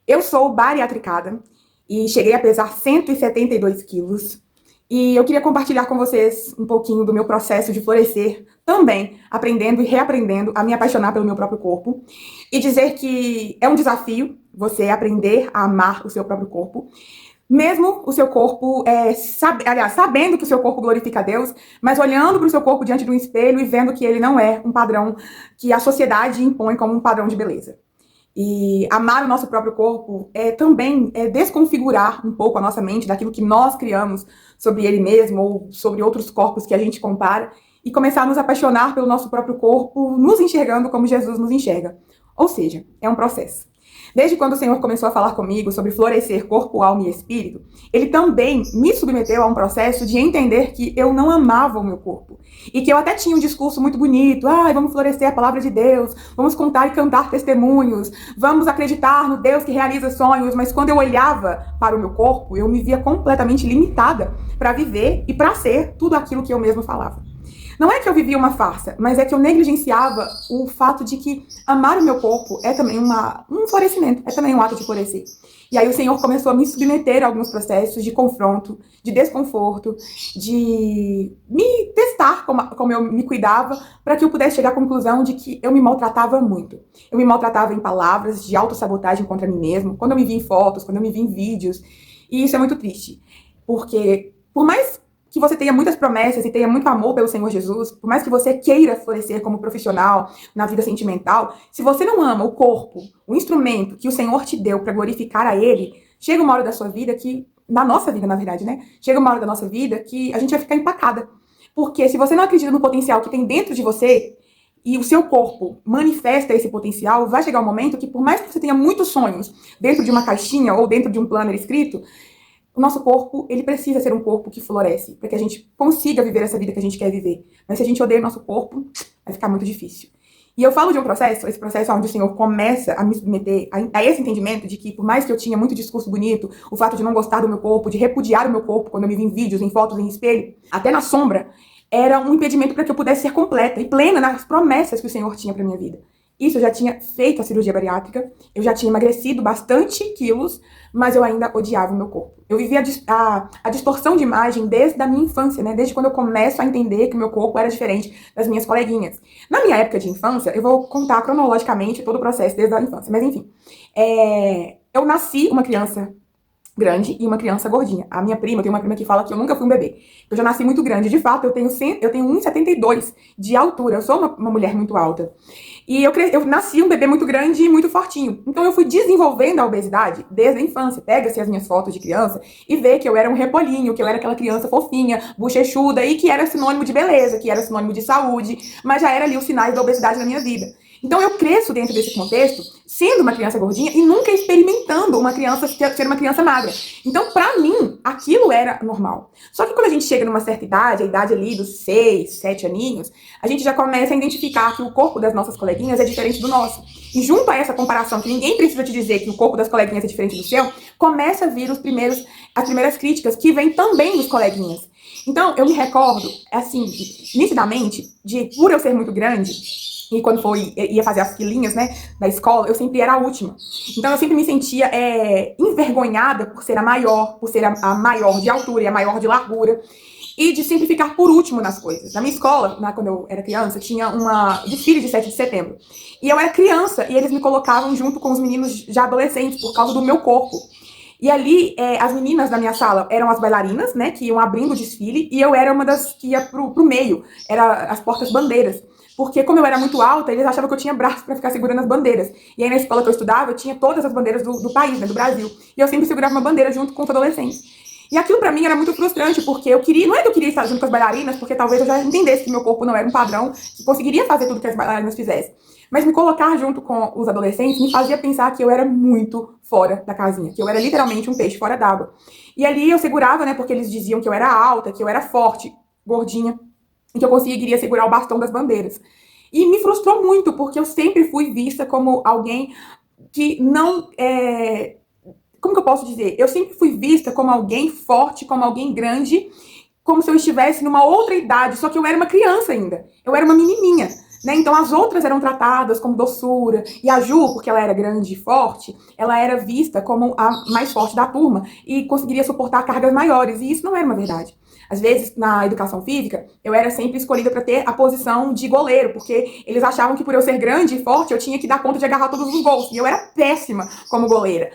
Eu sou bariatricada e cheguei a pesar 172 quilos. E eu queria compartilhar com vocês um pouquinho do meu processo de florescer, também aprendendo e reaprendendo a me apaixonar pelo meu próprio corpo. E dizer que é um desafio você aprender a amar o seu próprio corpo. Mesmo o seu corpo, sabendo que o seu corpo glorifica a Deus, mas olhando para o seu corpo diante do espelho e vendo que ele não é um padrão que a sociedade impõe como um padrão de beleza. E amar o nosso próprio corpo também desconfigurar um pouco a nossa mente daquilo que nós criamos sobre ele mesmo ou sobre outros corpos que a gente compara e começar a nos apaixonar pelo nosso próprio corpo, nos enxergando como Jesus nos enxerga. Ou seja, é um processo. Desde quando o Senhor começou a falar comigo sobre florescer corpo, alma e espírito, ele também me submeteu a um processo de entender que eu não amava o meu corpo. E que eu até tinha um discurso muito bonito. Vamos florescer a palavra de Deus, vamos contar e cantar testemunhos, vamos acreditar no Deus que realiza sonhos. Mas quando eu olhava para o meu corpo, eu me via completamente limitada para viver e para ser tudo aquilo que eu mesmo falava. Não é que eu vivia uma farsa, mas é que eu negligenciava o fato de que amar o meu corpo é também um florescimento, é também um ato de florescer. E aí o Senhor começou a me submeter a alguns processos de confronto, de desconforto, de me testar como eu me cuidava, para que eu pudesse chegar à conclusão de que eu me maltratava muito. Eu me maltratava em palavras de autossabotagem contra mim mesmo, quando eu me vi em fotos, quando eu me vi em vídeos. E isso é muito triste, porque por mais que você tenha muitas promessas e tenha muito amor pelo Senhor Jesus, por mais que você queira florescer como profissional na vida sentimental, se você não ama o corpo, o instrumento que o Senhor te deu para glorificar a Ele, chega uma hora da sua vida que, na nossa vida, na verdade, né? Chega uma hora da nossa vida que a gente vai ficar empacada. Porque se você não acredita no potencial que tem dentro de você, e o seu corpo manifesta esse potencial, vai chegar um momento que, por mais que você tenha muitos sonhos dentro de uma caixinha ou dentro de um planner escrito, o nosso corpo, ele precisa ser um corpo que floresce, para que a gente consiga viver essa vida que a gente quer viver. Mas se a gente odeia o nosso corpo, vai ficar muito difícil. E eu falo de um processo, esse processo onde o Senhor começa a me submeter a esse entendimento de que, por mais que eu tinha muito discurso bonito, o fato de não gostar do meu corpo, de repudiar o meu corpo quando eu me vi em vídeos, em fotos, em espelho, até na sombra, era um impedimento para que eu pudesse ser completa e plena nas promessas que o Senhor tinha para minha vida. Isso, eu já tinha feito a cirurgia bariátrica, eu já tinha emagrecido bastante quilos, mas eu ainda odiava o meu corpo. Eu vivia a distorção de imagem desde a minha infância, né? Desde quando eu começo a entender que o meu corpo era diferente das minhas coleguinhas. Na minha época de infância, eu vou contar cronologicamente todo o processo desde a infância, mas enfim. Eu nasci uma criança grande e uma criança gordinha. A minha prima, tem uma prima que fala que eu nunca fui um bebê. Eu já nasci muito grande. De fato, eu tenho 1,72 de altura. Eu sou uma mulher muito alta. E eu nasci um bebê muito grande e muito fortinho. Então eu fui desenvolvendo a obesidade desde a infância. Pega-se as minhas fotos de criança e vê que eu era um rebolinho, que eu era aquela criança fofinha, bochechuda e que era sinônimo de beleza, que era sinônimo de saúde, mas já era ali os sinais da obesidade na minha vida. Então eu cresço dentro desse contexto, sendo uma criança gordinha e nunca experimentando uma criança ser uma criança magra. Então, pra mim, aquilo era normal. Só que quando a gente chega numa certa idade, a idade ali dos 6, 7 aninhos, a gente já começa a identificar que o corpo das nossas coleguinhas é diferente do nosso. E junto a essa comparação, que ninguém precisa te dizer que o corpo das coleguinhas é diferente do seu, começa a vir as primeiras críticas que vêm também dos coleguinhas. Então, eu me recordo, assim, nitidamente, por eu ser muito grande, e quando ia fazer as filinhas, né, da escola, eu sempre era a última. Então eu sempre me sentia envergonhada por ser a maior, por ser a maior de altura e a maior de largura. E de sempre ficar por último nas coisas. Na minha escola, quando eu era criança, tinha uma desfile de 7 de setembro. E eu era criança e eles me colocavam junto com os meninos já adolescentes por causa do meu corpo. E ali, as meninas da minha sala eram as bailarinas, né, que iam abrindo o desfile, e eu era uma das que ia pro meio, era as portas-bandeiras. Porque como eu era muito alta, eles achavam que eu tinha braço pra ficar segurando as bandeiras. E aí na escola que eu estudava, eu tinha todas as bandeiras do país, né, do Brasil. E eu sempre segurava uma bandeira junto com os adolescentes. E aquilo pra mim era muito frustrante, porque não é que eu queria estar junto com as bailarinas, porque talvez eu já entendesse que meu corpo não era um padrão, que conseguiria fazer tudo que as bailarinas fizessem. Mas me colocar junto com os adolescentes me fazia pensar que eu era muito fora da casinha, que eu era literalmente um peixe fora d'água. E ali eu segurava, né, porque eles diziam que eu era alta, que eu era forte, gordinha, e que eu conseguiria segurar o bastão das bandeiras. E me frustrou muito, porque eu sempre fui vista como alguém que não como que eu posso dizer? Eu sempre fui vista como alguém forte, como alguém grande, como se eu estivesse numa outra idade, só que eu era uma criança ainda. Eu era uma menininha. né? Então as outras eram tratadas como doçura, e a Ju, porque ela era grande e forte, ela era vista como a mais forte da turma e conseguiria suportar cargas maiores, e isso não era uma verdade. Às vezes, na educação física, eu era sempre escolhida para ter a posição de goleiro, porque eles achavam que por eu ser grande e forte, eu tinha que dar conta de agarrar todos os gols. E eu era péssima como goleira,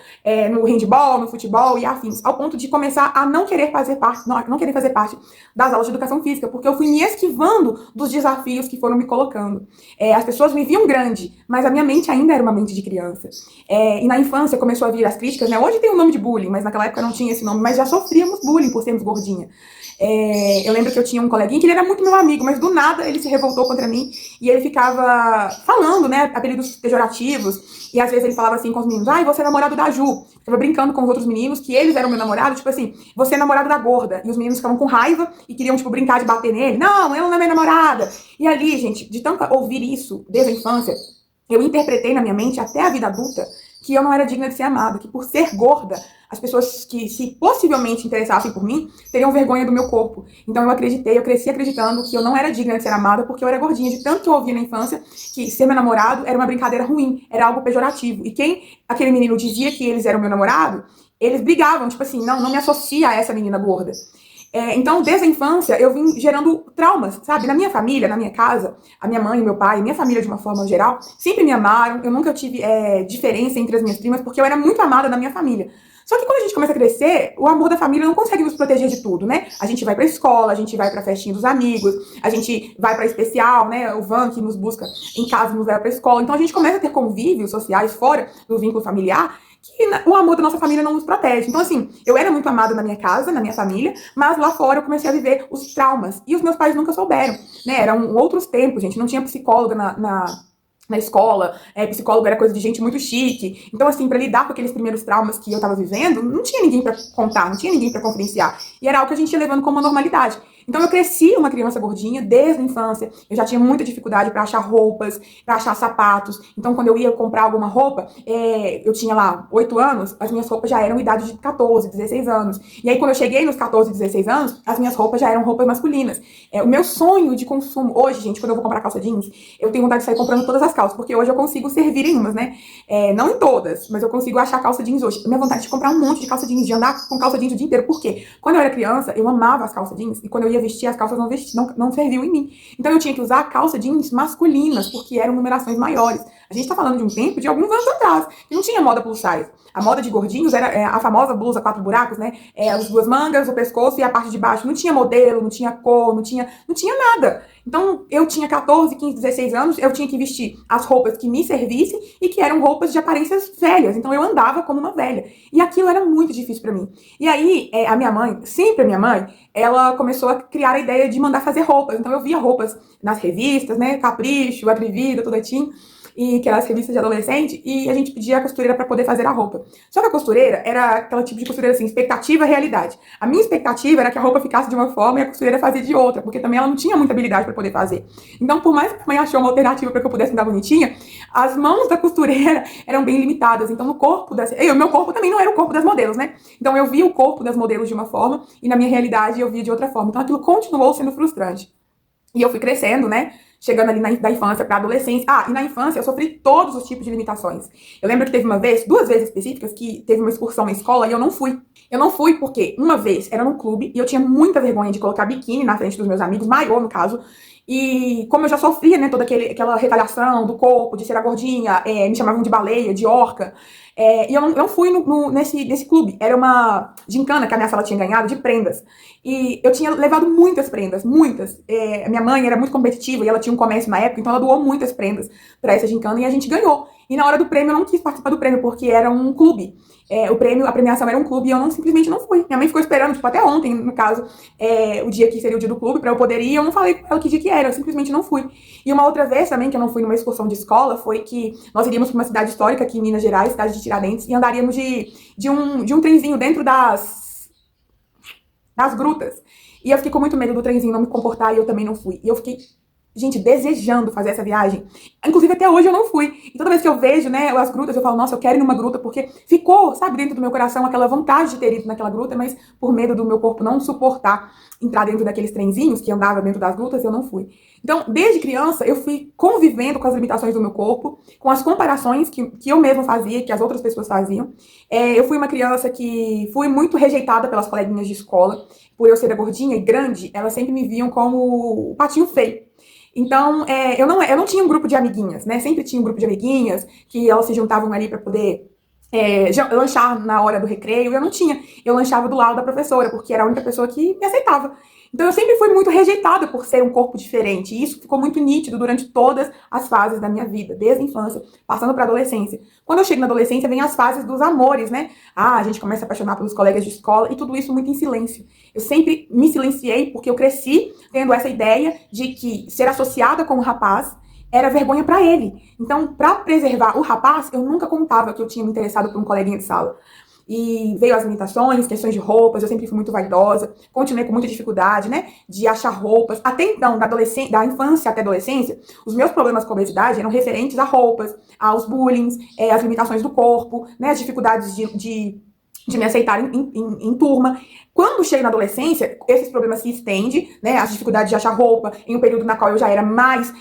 no handball, no futebol e afins, ao ponto de começar a não querer fazer parte, não querer fazer parte das aulas de educação física, porque eu fui me esquivando dos desafios que foram me colocando. As pessoas me viam grande, mas a minha mente ainda era uma mente de criança. E na infância começou a vir as críticas, né? Hoje tem o nome de bullying, mas naquela época não tinha esse nome, mas já sofríamos bullying por sermos gordinha. Eu lembro que eu tinha um coleguinha que ele era muito meu amigo, mas do nada ele se revoltou contra mim e ele ficava falando, né, apelidos pejorativos. E às vezes ele falava assim com os meninos: ai, você é namorado da Ju. Ficava brincando com os outros meninos que eles eram meu namorado, tipo assim, você é namorado da gorda. E os meninos ficavam com raiva e queriam, tipo, brincar de bater nele. Não, ela não é minha namorada. E ali, gente, de tanto ouvir isso desde a infância, eu interpretei na minha mente até a vida adulta que eu não era digna de ser amada, que por ser gorda, as pessoas que se possivelmente interessassem por mim teriam vergonha do meu corpo. Então eu cresci acreditando que eu não era digna de ser amada porque eu era gordinha, de tanto que eu ouvia na infância que ser meu namorado era uma brincadeira ruim, era algo pejorativo. E quem aquele menino dizia que eles eram meu namorado, eles brigavam, tipo assim, não me associa a essa menina gorda. Então, desde a infância, eu vim gerando traumas, sabe? Na minha família, na minha casa, a minha mãe, o meu pai, minha família de uma forma geral, sempre me amaram. Eu nunca tive diferença entre as minhas primas, porque eu era muito amada na minha família. Só que quando a gente começa a crescer, o amor da família não consegue nos proteger de tudo, né? A gente vai pra escola, a gente vai pra festinha dos amigos, a gente vai pra especial, né? O van que nos busca em casa nos leva pra escola. Então a gente começa a ter convívios sociais fora do vínculo familiar que o amor da nossa família não nos protege. Então, assim, eu era muito amada na minha casa, na minha família, mas lá fora eu comecei a viver os traumas. E os meus pais nunca souberam, né? Eram outros tempos, gente. Não tinha psicóloga na escola, psicólogo era coisa de gente muito chique. Então, assim, pra lidar com aqueles primeiros traumas que eu tava vivendo, não tinha ninguém pra contar, não tinha ninguém pra confidenciar. E era algo que a gente ia levando como uma normalidade. Então, eu cresci uma criança gordinha desde a infância. Eu já tinha muita dificuldade pra achar roupas, pra achar sapatos. Então, quando eu ia comprar alguma roupa, eu tinha lá 8 anos, as minhas roupas já eram idade de 14, 16 anos. E aí, quando eu cheguei nos 14, 16 anos, as minhas roupas já eram roupas masculinas. O meu sonho de consumo, hoje, gente, quando eu vou comprar calça jeans, eu tenho vontade de sair comprando todas as calças, porque hoje eu consigo servir em umas, né? Não em todas, mas eu consigo achar calça jeans hoje. Minha vontade de comprar um monte de calça jeans, de andar com calça jeans o dia inteiro. Por quê? Quando eu era criança, eu amava as calças jeans, e quando eu ia vestir, as calças não serviam em mim. Então eu tinha que usar calça jeans masculinas, porque eram numerações maiores. A gente tá falando de um tempo, de alguns anos atrás, que não tinha moda plus size. A moda de gordinhos era a famosa blusa 4 buracos, né? As 2 mangas, o pescoço e a parte de baixo. Não tinha modelo, não tinha cor, não tinha nada. Então, eu tinha 14, 15, 16 anos, eu tinha que vestir as roupas que me servissem e que eram roupas de aparências velhas. Então, eu andava como uma velha. E aquilo era muito difícil pra mim. E aí, a minha mãe, sempre a minha mãe, ela começou a criar a ideia de mandar fazer roupas. Então, eu via roupas nas revistas, né? Capricho, Atrevida, Tudo Tim, e que eram as revistas de adolescente, e a gente pedia a costureira para poder fazer a roupa. Só que a costureira era aquela tipo de costureira assim, expectativa e realidade. A minha expectativa era que a roupa ficasse de uma forma e a costureira fazia de outra, porque também ela não tinha muita habilidade para poder fazer. Então, por mais que a mãe achou uma alternativa para que eu pudesse andar bonitinha, as mãos da costureira eram bem limitadas. Então, no corpo das... o meu corpo também não era o corpo das modelos, né? Então, eu via o corpo das modelos de uma forma e na minha realidade eu via de outra forma. Então, aquilo continuou sendo frustrante. E eu fui crescendo, né? Chegando ali da infância para adolescência. E na infância eu sofri todos os tipos de limitações. Eu lembro que teve uma vez, 2 vezes específicas, que teve uma excursão na escola e eu não fui. Eu não fui porque, uma vez, era num clube e eu tinha muita vergonha de colocar biquíni na frente dos meus amigos, maior no caso. E como eu já sofria, né, toda aquela retaliação do corpo, de ser a gordinha, me chamavam de baleia, de orca. E eu não fui nesse clube. Era uma gincana que a minha sala tinha ganhado de prendas. E eu tinha levado muitas prendas, muitas. Minha mãe era muito competitiva e ela tinha um comércio na época, então ela doou muitas prendas pra essa gincana e a gente ganhou. E na hora do prêmio eu não quis participar do prêmio porque era um clube. A premiação era um clube e eu simplesmente não fui. Minha mãe ficou esperando, tipo, até ontem, no caso, o dia que seria o dia do clube, pra eu poder ir, e eu não falei com ela que dia que era, eu simplesmente não fui. E uma outra vez também, que eu não fui numa excursão de escola, foi que nós iríamos pra uma cidade histórica aqui em Minas Gerais, cidade de Tiradentes, e andaríamos de um trenzinho dentro das grutas. E eu fiquei com muito medo do trenzinho não me comportar e eu também não fui. E eu fiquei gente, desejando fazer essa viagem. Inclusive, até hoje eu não fui. E toda vez que eu vejo, né, as grutas, eu falo, nossa, eu quero ir numa gruta, porque ficou, sabe, dentro do meu coração aquela vontade de ter ido naquela gruta, mas por medo do meu corpo não suportar entrar dentro daqueles trenzinhos que andava dentro das grutas, eu não fui. Então, desde criança, eu fui convivendo com as limitações do meu corpo, com as comparações que eu mesma fazia, que as outras pessoas faziam. Eu fui uma criança que fui muito rejeitada pelas coleguinhas de escola. Por eu ser gordinha e grande, elas sempre me viam como o patinho feio. Então, eu não tinha um grupo de amiguinhas, né? Sempre tinha um grupo de amiguinhas que elas se juntavam ali para poder lanchar na hora do recreio. Eu não tinha. Eu lanchava do lado da professora, porque era a única pessoa que me aceitava. Então, eu sempre fui muito rejeitada por ser um corpo diferente. E isso ficou muito nítido durante todas as fases da minha vida, desde a infância, passando para a adolescência. Quando eu chego na adolescência, vem as fases dos amores, né? A gente começa a apaixonar pelos colegas de escola e tudo isso muito em silêncio. Eu sempre me silenciei porque eu cresci tendo essa ideia de que ser associada com um rapaz era vergonha pra ele. Então, pra preservar o rapaz, eu nunca contava que eu tinha me interessado por um coleguinha de sala. E veio as limitações, questões de roupas, eu sempre fui muito vaidosa, continuei com muita dificuldade, né, de achar roupas. Até então, da infância até a adolescência, os meus problemas com a obesidade eram referentes a roupas, aos bullying, às limitações do corpo, né, as dificuldades de me aceitar em turma. Quando chego na adolescência, esses problemas se estendem, né? As dificuldades de achar roupa, em um período na qual eu já era mais,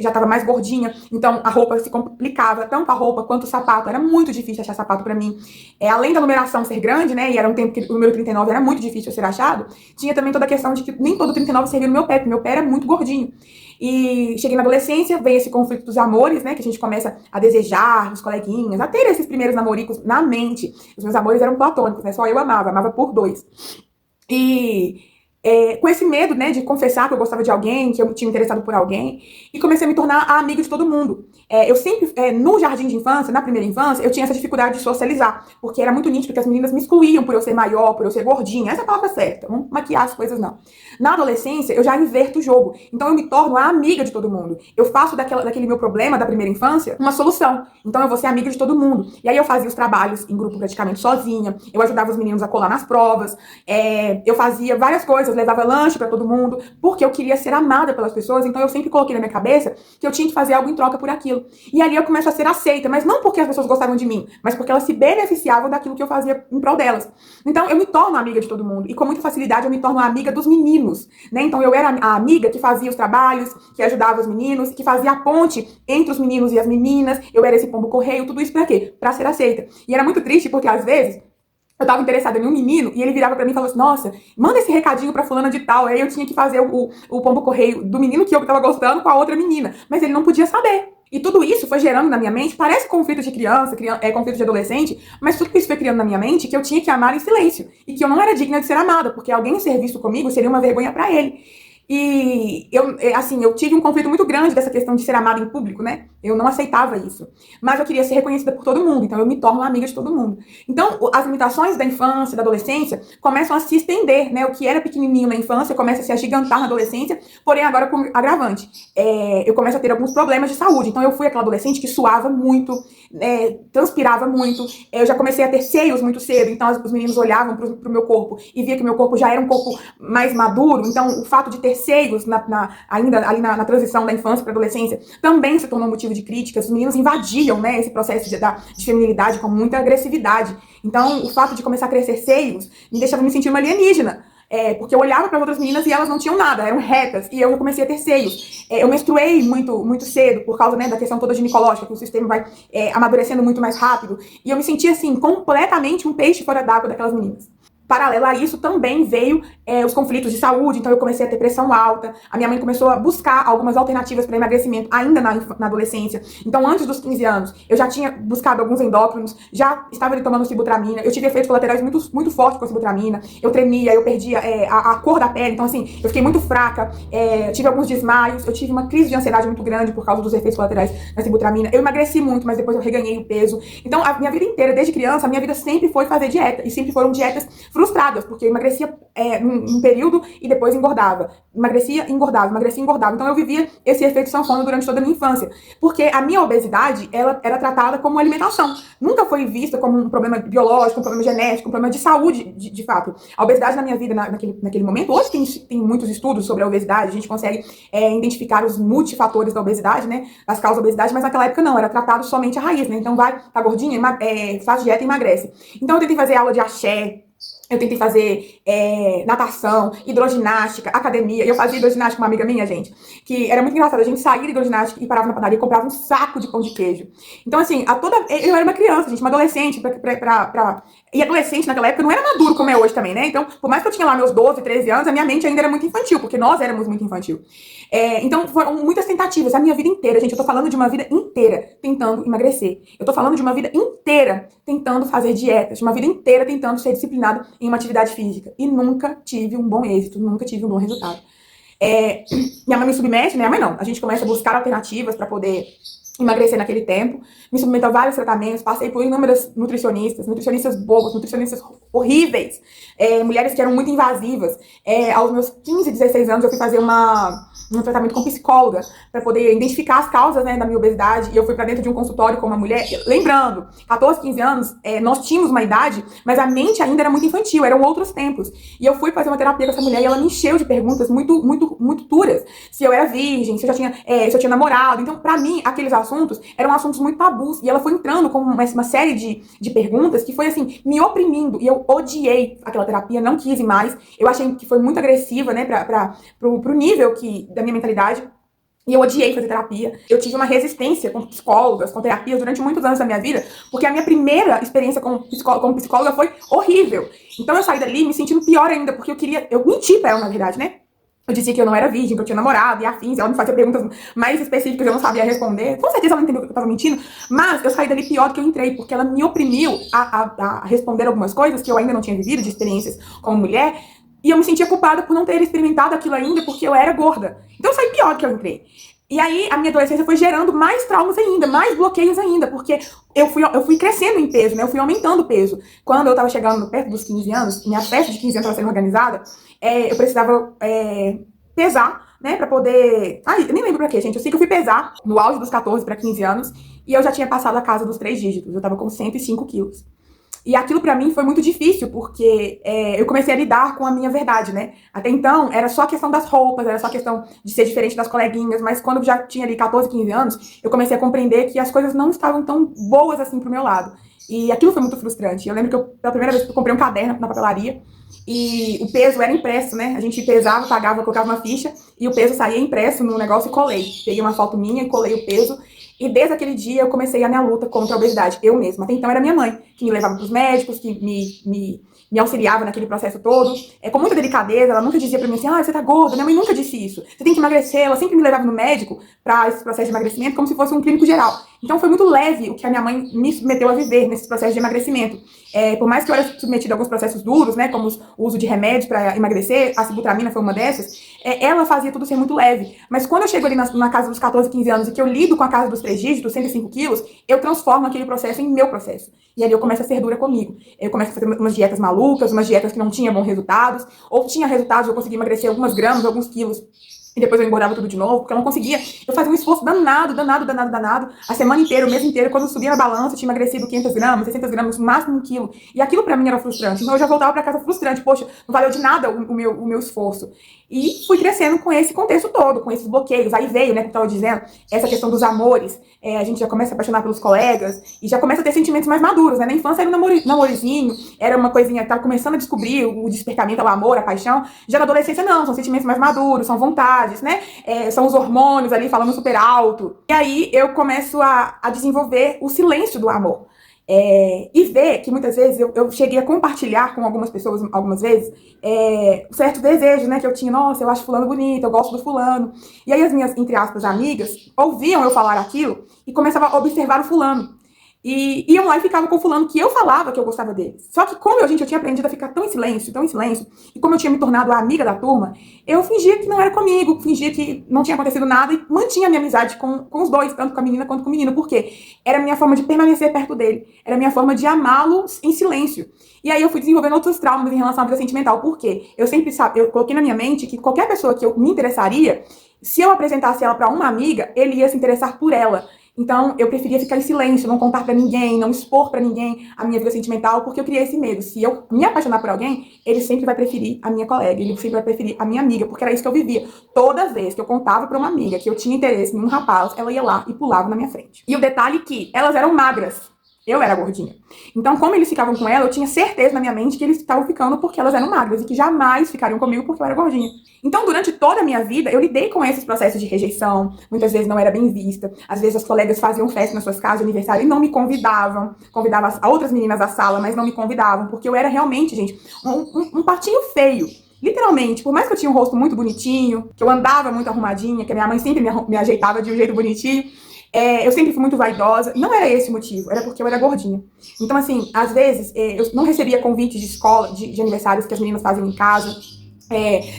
já estava mais gordinha, então a roupa se complicava, tanto a roupa quanto o sapato, era muito difícil achar sapato pra mim. Além da numeração ser grande, né? E era um tempo que o número 39 era muito difícil de ser achado, tinha também toda a questão de que nem todo 39 servia no meu pé, porque meu pé era muito gordinho. E cheguei na adolescência, veio esse conflito dos amores, né? Que a gente começa a desejar os coleguinhas, a ter esses primeiros namoricos na mente. Os meus amores eram platônicos, né? Só eu amava por dois. E com esse medo, né, de confessar que eu gostava de alguém, que eu tinha me interessado por alguém, e comecei a me tornar a amiga de todo mundo. Eu sempre, no jardim de infância, na primeira infância, eu tinha essa dificuldade de socializar, porque era muito nítido que as meninas me excluíam por eu ser maior, por eu ser gordinha. Essa é a palavra certa, vamos maquiar as coisas não. Na adolescência, eu já inverto o jogo, então eu me torno a amiga de todo mundo. Eu faço daquele meu problema da primeira infância uma solução, então eu vou ser amiga de todo mundo. E aí eu fazia os trabalhos em grupo praticamente sozinha, eu ajudava os meninos a colar nas provas, eu fazia várias coisas, levava lanche pra todo mundo, porque eu queria ser amada pelas pessoas, então eu sempre coloquei na minha cabeça que eu tinha que fazer algo em troca por aquilo. E ali eu começo a ser aceita, mas não porque as pessoas gostavam de mim, mas porque elas se beneficiavam daquilo que eu fazia em prol delas. Então eu me torno amiga de todo mundo, e com muita facilidade eu me torno a amiga dos meninos, né? Então eu era a amiga que fazia os trabalhos, que ajudava os meninos, que fazia a ponte entre os meninos e as meninas, eu era esse pombo correio, tudo isso pra quê? Pra ser aceita. E era muito triste porque às vezes eu tava interessada em um menino e ele virava pra mim e falou assim, nossa, manda esse recadinho pra fulana de tal. Aí eu tinha que fazer o pombo correio do menino que eu tava gostando com a outra menina. Mas ele não podia saber. E tudo isso foi gerando na minha mente, parece conflito de criança, conflito de adolescente, mas tudo isso foi criando na minha mente que eu tinha que amar em silêncio. E que eu não era digna de ser amada, porque alguém ser visto comigo seria uma vergonha pra ele. E eu tive um conflito muito grande dessa questão de ser amada em público, né? Eu não aceitava isso. Mas eu queria ser reconhecida por todo mundo, então eu me torno amiga de todo mundo. Então, as limitações da infância, da adolescência, começam a se estender, né? O que era pequenininho na infância começa a se agigantar na adolescência, porém agora com agravante. Eu começo a ter alguns problemas de saúde. Então, eu fui aquela adolescente que suava muito, transpirava muito. Eu já comecei a ter seios muito cedo, então os meninos olhavam pro meu corpo e via que o meu corpo já era um corpo mais maduro. Então, o fato de ter seios ainda ali na transição da infância para adolescência também se tornou motivo de críticas. Os meninos invadiam, né, esse processo de feminilidade com muita agressividade. Então, o fato de começar a crescer seios me deixava me sentir uma alienígena. Porque eu olhava para outras meninas e elas não tinham nada, eram retas, e eu comecei a ter seios. Eu menstruei muito cedo, por causa, né, da questão toda ginecológica, que o sistema vai amadurecendo muito mais rápido. E eu me sentia, assim, completamente um peixe fora d'água daquelas meninas. Paralelo a isso, também veio os conflitos de saúde, então eu comecei a ter pressão alta, a minha mãe começou a buscar algumas alternativas para emagrecimento ainda na adolescência. Então, antes dos 15 anos, eu já tinha buscado alguns endócrinos, já estava ali tomando sibutramina, eu tive efeitos colaterais muito fortes com a sibutramina, eu tremia, eu perdia a cor da pele, então assim, eu fiquei muito fraca, tive alguns desmaios, eu tive uma crise de ansiedade muito grande por causa dos efeitos colaterais da sibutramina, eu emagreci muito, mas depois eu reganhei o peso. Então, a minha vida inteira, desde criança, a minha vida sempre foi fazer dieta, e sempre foram dietas frustradas, porque eu emagrecia num período e depois engordava. Emagrecia, engordava, emagrecia, engordava. Então eu vivia esse efeito sanfona durante toda a minha infância. Porque a minha obesidade, ela era tratada como alimentação. Nunca foi vista como um problema biológico, um problema genético, um problema de saúde, de fato. A obesidade na minha vida, naquele momento, hoje tem muitos estudos sobre a obesidade, a gente consegue identificar os multifatores da obesidade, né, as causas da obesidade, mas naquela época não, era tratado somente a raiz, né, então tá gordinha, faz dieta e emagrece. Então eu tentei fazer aula de axé, eu tentei fazer natação, hidroginástica, academia. Eu fazia hidroginástica com uma amiga minha, gente, que era muito engraçado. A gente saía de hidroginástica e parava na padaria e comprava um saco de pão de queijo. Então, assim, eu era uma criança, gente, uma adolescente. E adolescente naquela época não era maduro como é hoje também, né? Então, por mais que eu tinha lá meus 12, 13 anos, a minha mente ainda era muito infantil, porque nós éramos muito infantil. Então, foram muitas tentativas, a minha vida inteira, gente. Eu tô falando de uma vida inteira tentando emagrecer. Eu tô falando de uma vida inteira tentando fazer dietas, de uma vida inteira tentando ser disciplinado em uma atividade física. E nunca tive um bom êxito, nunca tive um bom resultado. Minha mãe me submete, né? Minha mãe não. A gente começa a buscar alternativas para poder emagrecer naquele tempo, me submeteu a vários tratamentos, passei por inúmeras nutricionistas bobas, nutricionistas horríveis, mulheres que eram muito invasivas. Aos meus 15, 16 anos eu fui fazer um tratamento com psicóloga para poder identificar as causas, né, da minha obesidade, e eu fui para dentro de um consultório com uma mulher, lembrando, 14, 15 anos, nós tínhamos uma idade, mas a mente ainda era muito infantil, eram outros tempos, e eu fui fazer uma terapia com essa mulher e ela me encheu de perguntas muito, muito, muito duras, se eu era virgem, se eu tinha namorado. Então, para mim, aqueles assuntos eram assuntos muito tabus, e ela foi entrando com uma série de perguntas que foi assim, me oprimindo, e eu odiei aquela terapia, não quis ir mais. Eu achei que foi muito agressiva, né, pro nível da minha mentalidade. E eu odiei fazer terapia. Eu tive uma resistência com psicólogas, com terapias durante muitos anos da minha vida, porque a minha primeira experiência como psicóloga foi horrível. Então eu saí dali me sentindo pior ainda, porque eu menti pra ela, na verdade, né? Eu dizia que eu não era virgem, que eu tinha namorado e afins. Ela me fazia perguntas mais específicas, eu não sabia responder. Com certeza ela não entendeu que eu tava mentindo, mas eu saí dali pior do que eu entrei, porque ela me oprimiu a responder algumas coisas que eu ainda não tinha vivido, de experiências como mulher, e eu me sentia culpada por não ter experimentado aquilo ainda, porque eu era gorda. Então eu saí pior do que eu entrei. E aí, a minha adolescência foi gerando mais traumas ainda, mais bloqueios ainda, porque eu fui crescendo em peso, né? Eu fui aumentando o peso. Quando eu tava chegando perto dos 15 anos, minha festa de 15 anos estava sendo organizada, eu precisava pesar, né? Pra poder... eu nem lembro pra quê, gente. Eu sei que eu fui pesar no auge dos 14 para 15 anos, e eu já tinha passado a casa dos 3 dígitos. Eu tava com 105 quilos. E aquilo pra mim foi muito difícil, porque eu comecei a lidar com a minha verdade, né? Até então, era só questão das roupas, era só questão de ser diferente das coleguinhas, mas quando eu já tinha ali 14, 15 anos, eu comecei a compreender que as coisas não estavam tão boas assim pro meu lado. E aquilo foi muito frustrante. Eu lembro que pela primeira vez, eu comprei um caderno na papelaria, e o peso era impresso, né? A gente pesava, pagava, colocava uma ficha, e o peso saía impresso no negócio e colei. Peguei uma foto minha e colei o peso. E desde aquele dia eu comecei a minha luta contra a obesidade, eu mesma. Até então era minha mãe, que me levava para os médicos, que me auxiliava naquele processo todo. Com muita delicadeza, ela nunca dizia pra mim assim, você tá gorda. Minha mãe nunca disse isso. Você tem que emagrecer. Ela sempre me levava no médico para esse processo de emagrecimento como se fosse um clínico geral. Então foi muito leve o que a minha mãe me submeteu a viver nesse processo de emagrecimento. Por mais que eu era submetida a alguns processos duros, né, como o uso de remédios para emagrecer, a sibutramina foi uma dessas, ela fazia tudo ser muito leve. Mas quando eu chego ali na casa dos 14, 15 anos e que eu lido com a casa dos 3 dígitos, 105 quilos, eu transformo aquele processo em meu processo. E ali eu começo a ser dura comigo. Eu começo a fazer umas dietas malucas, umas dietas que não tinham bons resultados, ou tinha resultados, eu conseguia emagrecer algumas gramas, alguns quilos, e depois eu engordava tudo de novo, porque eu não conseguia. Eu fazia um esforço danado, a semana inteira, o mês inteiro. Quando eu subia na balança, eu tinha emagrecido 500 gramas, 600 gramas, no máximo 1 quilo. E aquilo pra mim era frustrante. Então eu já voltava pra casa frustrante. Poxa, não valeu de nada o meu esforço. E fui crescendo com esse contexto todo, com esses bloqueios. Aí veio, né, como eu tava dizendo, essa questão dos amores. A gente já começa a apaixonar pelos colegas e já começa a ter sentimentos mais maduros, né? Na infância era um namorizinho, era uma coisinha que tava começando a descobrir o despertamento ao amor, a paixão. Já na adolescência não, são sentimentos mais maduros, são vontades, né? São os hormônios ali falando super alto. E aí eu começo a desenvolver o silêncio do amor. E ver que muitas vezes eu cheguei a compartilhar com algumas pessoas, algumas vezes, certo desejo, né, que eu tinha. Nossa, eu acho fulano bonito, eu gosto do fulano. E aí as minhas, entre aspas, amigas ouviam eu falar aquilo e começavam a observar o fulano. e iam lá e ficavam com fulano que eu falava que eu gostava deles. Só que como eu tinha aprendido a ficar tão em silêncio, e como eu tinha me tornado a amiga da turma, eu fingia que não era comigo, fingia que não tinha acontecido nada e mantinha a minha amizade com os dois, tanto com a menina quanto com o menino. Por quê? Era a minha forma de permanecer perto dele, era a minha forma de amá-lo em silêncio. E aí eu fui desenvolvendo outros traumas em relação à vida sentimental. Por quê? Eu coloquei na minha mente que qualquer pessoa que eu me interessaria, se eu apresentasse ela para uma amiga, ele ia se interessar por ela. Então, eu preferia ficar em silêncio, não contar pra ninguém, não expor pra ninguém a minha vida sentimental, porque eu criei esse medo. Se eu me apaixonar por alguém, ele sempre vai preferir a minha colega, ele sempre vai preferir a minha amiga, porque era isso que eu vivia. Toda vez que eu contava pra uma amiga que eu tinha interesse em um rapaz, ela ia lá e pulava na minha frente. E o detalhe é que elas eram magras. Eu era gordinha. Então, como eles ficavam com ela, eu tinha certeza na minha mente que eles estavam ficando porque elas eram magras e que jamais ficariam comigo porque eu era gordinha. Então, durante toda a minha vida, eu lidei com esses processos de rejeição. Muitas vezes não era bem vista. Às vezes as colegas faziam festa nas suas casas de aniversário e não me convidavam. Convidavam as outras meninas da sala, mas não me convidavam, porque eu era realmente, gente, um patinho feio. Literalmente, por mais que eu tinha um rosto muito bonitinho, que eu andava muito arrumadinha, que a minha mãe sempre me ajeitava de um jeito bonitinho, eu sempre fui muito vaidosa. Não era esse o motivo, era porque eu era gordinha. Então, assim, às vezes, eu não recebia convites de escola, de aniversários que as meninas faziam em casa.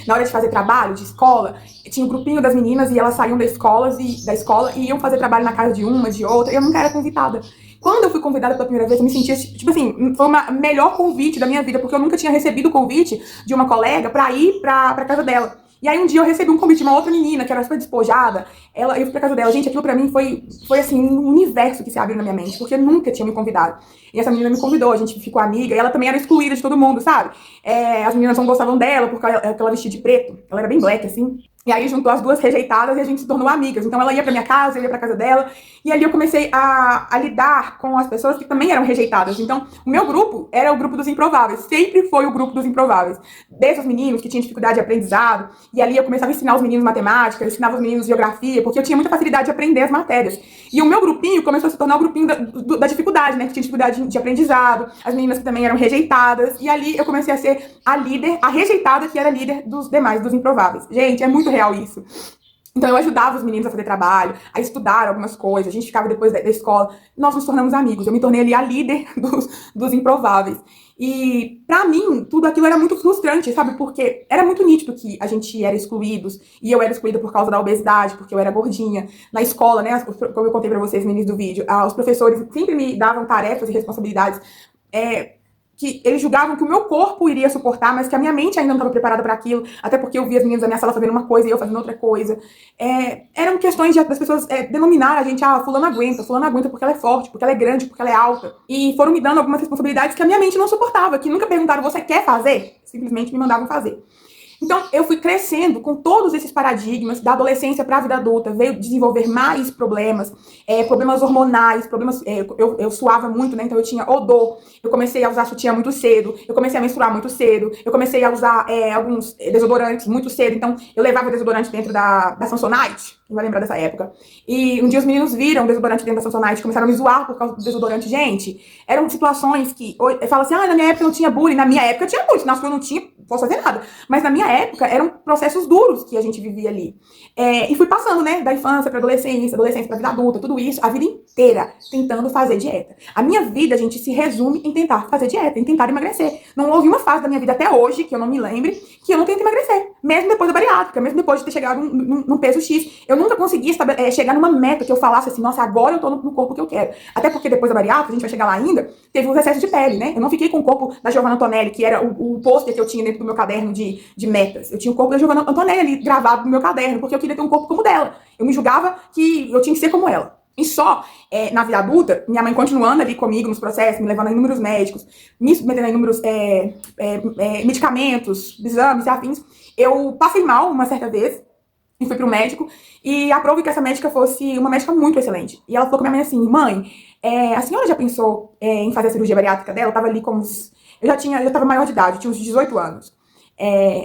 Na hora de fazer trabalho de escola, tinha um grupinho das meninas e elas saíam da escola e iam fazer trabalho na casa de uma, de outra, e eu nunca era convidada. Quando eu fui convidada pela primeira vez, eu me sentia, tipo assim, foi o melhor convite da minha vida, porque eu nunca tinha recebido o convite de uma colega pra ir pra casa dela. E aí um dia eu recebi um convite de uma outra menina, que era super despojada, eu fui pra casa dela. Gente, aquilo pra mim foi assim, um universo que se abriu na minha mente, porque nunca tinha me convidado. E essa menina me convidou, a gente ficou amiga, e ela também era excluída de todo mundo, sabe? As meninas não gostavam dela, porque ela vestia de preto, ela era bem black, assim. E aí juntou as duas rejeitadas e a gente se tornou amigas. Então ela ia pra minha casa, eu ia pra casa dela. E ali eu comecei a lidar com as pessoas que também eram rejeitadas. Então o meu grupo era o grupo dos improváveis. Sempre foi o grupo dos improváveis. Desses meninos que tinham dificuldade de aprendizado. E ali eu começava a ensinar os meninos matemática, eu ensinava os meninos geografia, porque eu tinha muita facilidade de aprender as matérias. E o meu grupinho começou a se tornar o grupinho da dificuldade, né? Que tinha dificuldade de aprendizado. As meninas que também eram rejeitadas. E ali eu comecei a ser a líder, a rejeitada que era líder dos demais, dos improváveis. Gente, é muito real isso. Então eu ajudava os meninos a fazer trabalho, a estudar algumas coisas, a gente ficava depois da escola, nós nos tornamos amigos, eu me tornei ali a líder dos improváveis. E pra mim, tudo aquilo era muito frustrante, sabe? Porque era muito nítido que a gente era excluídos, e eu era excluída por causa da obesidade, porque eu era gordinha. Na escola, né, como eu contei pra vocês no início do vídeo, os professores sempre me davam tarefas e responsabilidades, que eles julgavam que o meu corpo iria suportar, mas que a minha mente ainda não estava preparada para aquilo, até porque eu via as meninas da minha sala fazendo uma coisa e eu fazendo outra coisa. Eram questões das pessoas denominarem a gente, fulano aguenta porque ela é forte, porque ela é grande, porque ela é alta. E foram me dando algumas responsabilidades que a minha mente não suportava, que nunca perguntaram, você quer fazer? Simplesmente me mandavam fazer. Então, eu fui crescendo com todos esses paradigmas, da adolescência para a vida adulta, veio desenvolver mais problemas, problemas hormonais, eu suava muito, né, então eu tinha odor, eu comecei a usar sutiã muito cedo, eu comecei a menstruar muito cedo, eu comecei a usar alguns desodorantes muito cedo, então eu levava desodorante dentro da Samsonite, não vai lembrar dessa época, e um dia os meninos viram o desodorante dentro da Samsonite, começaram a me zoar por causa do desodorante. Gente, eram situações que, eu falo assim, na minha época não tinha bullying, na minha época tinha bullying, senão eu não tinha, posso fazer nada, mas na minha época eram processos duros que a gente vivia ali. E fui passando, né, da infância pra adolescência pra vida adulta, tudo isso, a vida inteira tentando fazer dieta. A minha vida, gente, se resume em tentar fazer dieta, em tentar emagrecer. Não houve uma fase da minha vida até hoje, que eu não me lembre, que eu não tento emagrecer. Mesmo depois da bariátrica, mesmo depois de ter chegado num peso X. Eu nunca consegui chegar numa meta que eu falasse assim, nossa, agora eu tô no corpo que eu quero. Até porque depois da bariátrica, a gente vai chegar lá ainda, teve um excesso de pele, né? Eu não fiquei com o corpo da Giovanna Antonelli, que era o pôster que eu tinha dentro do meu caderno de metas. Eu tinha o corpo da Giovanna Antonelli ali gravado no meu caderno, porque eu queria ter um corpo como dela. Eu me julgava que eu tinha que ser como ela. E só na vida adulta, minha mãe continuando ali comigo nos processos, me levando a inúmeros médicos, me submetendo a inúmeros medicamentos, exames e afins, eu passei mal uma certa vez e fui pro médico e aprovei que essa médica fosse uma médica muito excelente. E ela falou com minha mãe assim, mãe, a senhora já pensou em fazer a cirurgia bariátrica dela? Eu tava ali com uns... Eu já tava maior de idade, eu tinha uns 18 anos.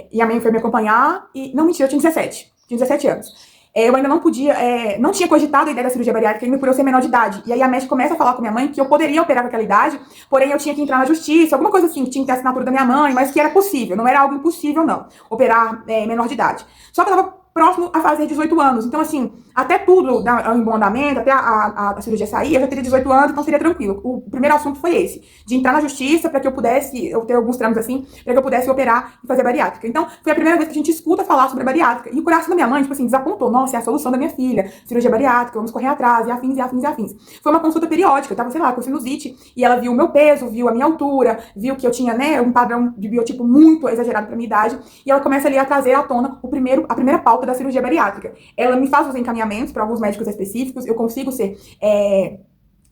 E a mãe foi me acompanhar e... Não, mentira, eu tinha 17. Tinha 17 anos. Eu ainda não podia, não tinha cogitado a ideia da cirurgia bariátrica ainda por eu ser menor de idade. E aí a médica começa a falar com minha mãe que eu poderia operar com aquela idade, porém eu tinha que entrar na justiça, alguma coisa assim, que tinha que ter a assinatura da minha mãe, mas que era possível, não era algo impossível não, operar menor de idade. Só que eu tava próximo a fazer 18 anos. Então, assim, até tudo em bom andamento, até a cirurgia sair, eu já teria 18 anos, então seria tranquilo. O primeiro assunto foi esse, de entrar na justiça para que eu ter alguns trâmites assim, para que eu pudesse operar e fazer bariátrica. Então, foi a primeira vez que a gente escuta falar sobre a bariátrica. E o coração da minha mãe, tipo assim, desapontou. Nossa, é a solução da minha filha, cirurgia bariátrica, vamos correr atrás, e afins, e afins, e afins. Foi uma consulta periódica, eu tava, sei lá, com sinusite, e ela viu o meu peso, viu a minha altura, viu que eu tinha, né, um padrão de biotipo muito exagerado pra minha idade, e ela começa ali a trazer à tona a primeira pauta da cirurgia bariátrica. Ela me faz os encaminhamentos para alguns médicos específicos, eu consigo ser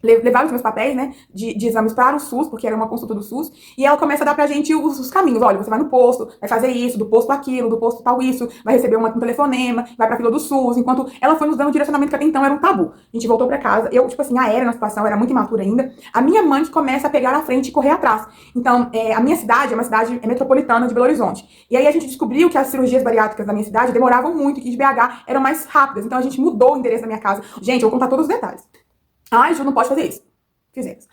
levar os meus papéis, né, de exames para o SUS, porque era uma consulta do SUS, e ela começa a dar pra gente os caminhos. Olha, você vai no posto, vai fazer isso, do posto aquilo, do posto tal isso, vai receber um telefonema, vai pra fila do SUS, enquanto ela foi nos dando direcionamento que até então era um tabu. A gente voltou pra casa, eu, tipo assim, aérea na situação, era muito imatura ainda, a minha mãe que começa a pegar na frente e correr atrás. Então, a minha cidade é uma cidade metropolitana de Belo Horizonte. E aí a gente descobriu que as cirurgias bariátricas da minha cidade demoravam muito e de BH eram mais rápidas. Então a gente mudou o endereço da minha casa. Gente, eu vou contar todos os detalhes. Ai, Ju, não pode fazer isso. Fizemos.